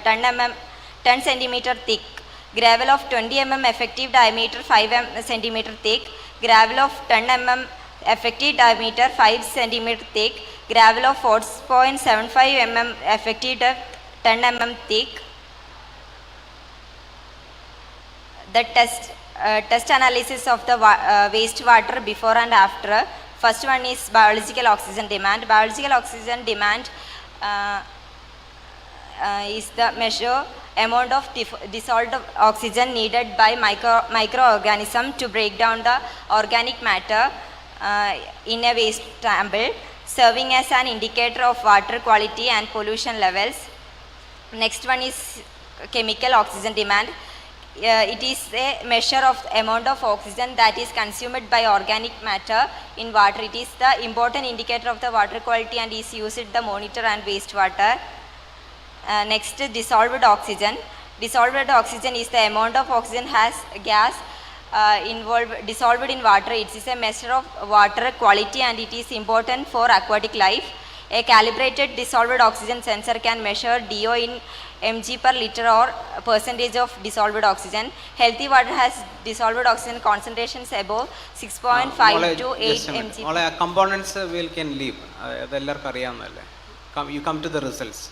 [SPEAKER 17] 10 centimeter thick. Gravel of 20 mm effective diameter, 5 centimeter thick. Gravel of 10 mm effective diameter, 5 centimeter thick. Gravel of 4.75 mm effective 10 mm thick. The test analysis of the wastewater before and after. First one is biological oxygen demand. Biological oxygen demand is the measure amount of dissolved oxygen needed by microorganism to break down the organic matter in a waste sample, serving as an indicator of water quality and pollution levels. Next one is chemical oxygen demand. It is a measure of the amount of oxygen that is consumed by organic matter in water. It is the important indicator of the water quality and is used in the monitor and wastewater. Next, dissolved oxygen. Dissolved oxygen is the amount of oxygen has gas dissolved in water. It is a measure of water quality and it is important for aquatic life. A calibrated dissolved oxygen sensor can measure DO in mg per liter or percentage of dissolved oxygen. Healthy water has dissolved oxygen concentrations above 6.5 to 8 mg.
[SPEAKER 14] Components we can leave. You come to the results.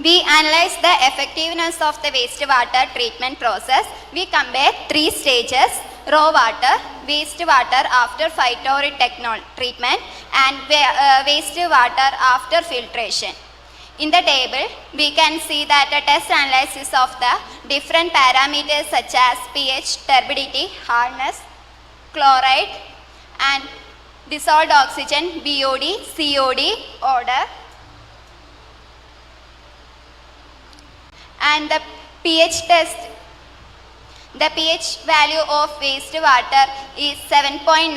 [SPEAKER 6] We analyze the effectiveness of the wastewater treatment process. We compare 3 stages: raw water, wastewater after phytorid treatment, and wastewater after filtration. In the table, we can see that the test analysis of the different parameters such as pH, turbidity, hardness, chloride, and dissolved oxygen, BOD, COD, odor, and the pH test. The pH value of wastewater is 7.9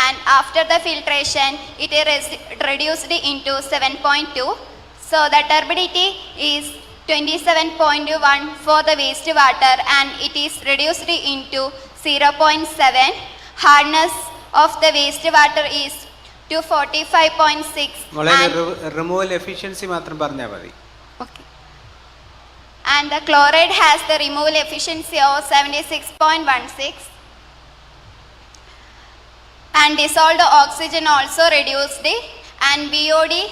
[SPEAKER 6] and after the filtration it is reduced into 7.2. So the turbidity is 27.1 for the wastewater and it is reduced into 0.7. Hardness of the wastewater is 245.6.
[SPEAKER 14] Removal efficiency matram parnja madi.
[SPEAKER 6] Okay. And the chloride has the removal efficiency of 76.16. And dissolved oxygen also reduced, and BOD,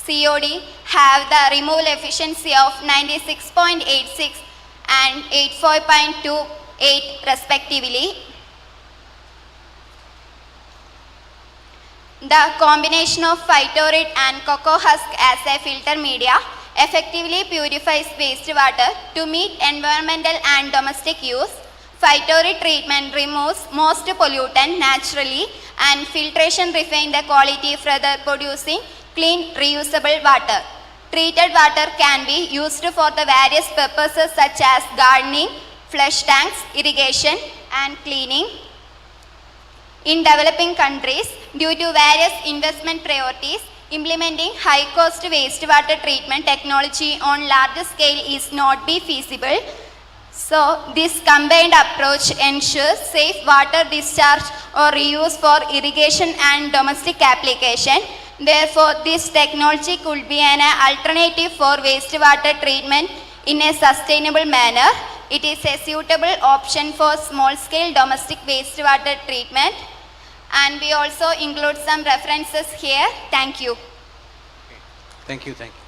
[SPEAKER 6] COD have the removal efficiency of 96.86 and 84.28 respectively. The combination of phytorid and cocoa husk as a filter media effectively purifies wastewater to meet environmental and domestic use.
[SPEAKER 16] Phytory treatment removes most pollutant naturally and filtration refines the quality, further producing clean, reusable water. Treated water can be used for the various purposes such as gardening, flush tanks, irrigation, and cleaning. In developing countries, due to various investment priorities, implementing high-cost wastewater treatment technology on large scale is not be feasible. So, this combined approach ensures safe water discharge or reuse for irrigation and domestic application. Therefore, this technology could be an alternative for wastewater treatment in a sustainable manner. It is a suitable option for small-scale domestic wastewater treatment. And we also include some references here. Thank you.
[SPEAKER 14] Thank you, thank you.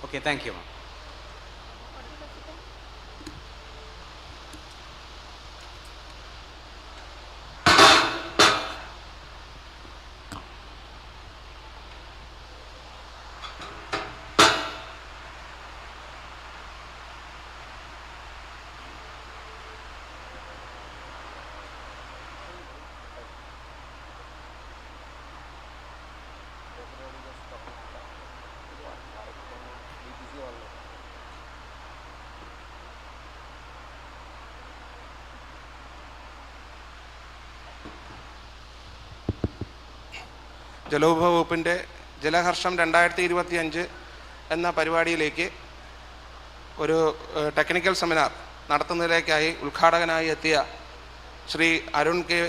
[SPEAKER 14] Okay, thank you, ma'am.
[SPEAKER 18] ജലവിഭവ വകുപ്പിൻ്റെ ജലഹർഷം 2025 എന്ന പരിപാടിയിലേക്ക് ഒരു technical seminar നടത്തുന്നതിലേക്കായി ഉദ്ഘാടകനായി എത്തിയ Shri Arun K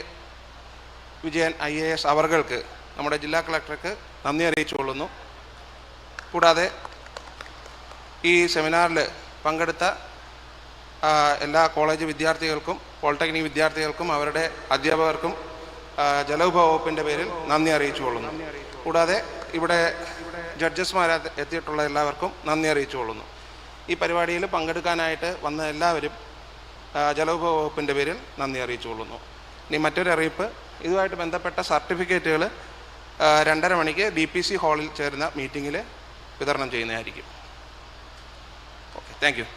[SPEAKER 18] Vijayan IAS അവർക്ക് നമ്മുടെ ജില്ലാ കളക്ടർക്ക് നന്ദി അറിയിച്ചുകൊള്ളുന്നു. കൂടാതെ ഈ സെമിനാറിൽ പങ്കെടുത്ത എല്ലാ കോളേജ് വിദ്യാർത്ഥികൾക്കും പോളിടെക്നിക് വിദ്യാർത്ഥികൾക്കും അവരുടെ അധ്യാപകർക്കും ജലവിഭവ വകുപ്പിൻ്റെ പേരിൽ നന്ദി അറിയിച്ചുകൊള്ളുന്നു. കൂടാതെ ഇവിടെ ജഡ്ജസ്മാരായി എത്തിയിട്ടുള്ള എല്ലാവർക്കും നന്ദി അറിയിച്ചുകൊള്ളുന്നു. ഈ പരിപാടിയിൽ പങ്കെടുക്കാനായിട്ട് വന്ന എല്ലാവരും ജലവിഭവ വകുപ്പിൻ്റെ പേരിൽ നന്ദി അറിയിച്ചുകൊള്ളുന്നു. ഇനി മറ്റൊരു അറിയിപ്പ്, ഇതുമായിട്ട് ബന്ധപ്പെട്ട സർട്ടിഫിക്കറ്റുകൾ 2:30 മണിക്ക് DPC ഹാളിൽ ചേരുന്ന മീറ്റിങ്ങിൽ വിതരണം ചെയ്യുന്നതായിരിക്കും. Okay, thank you.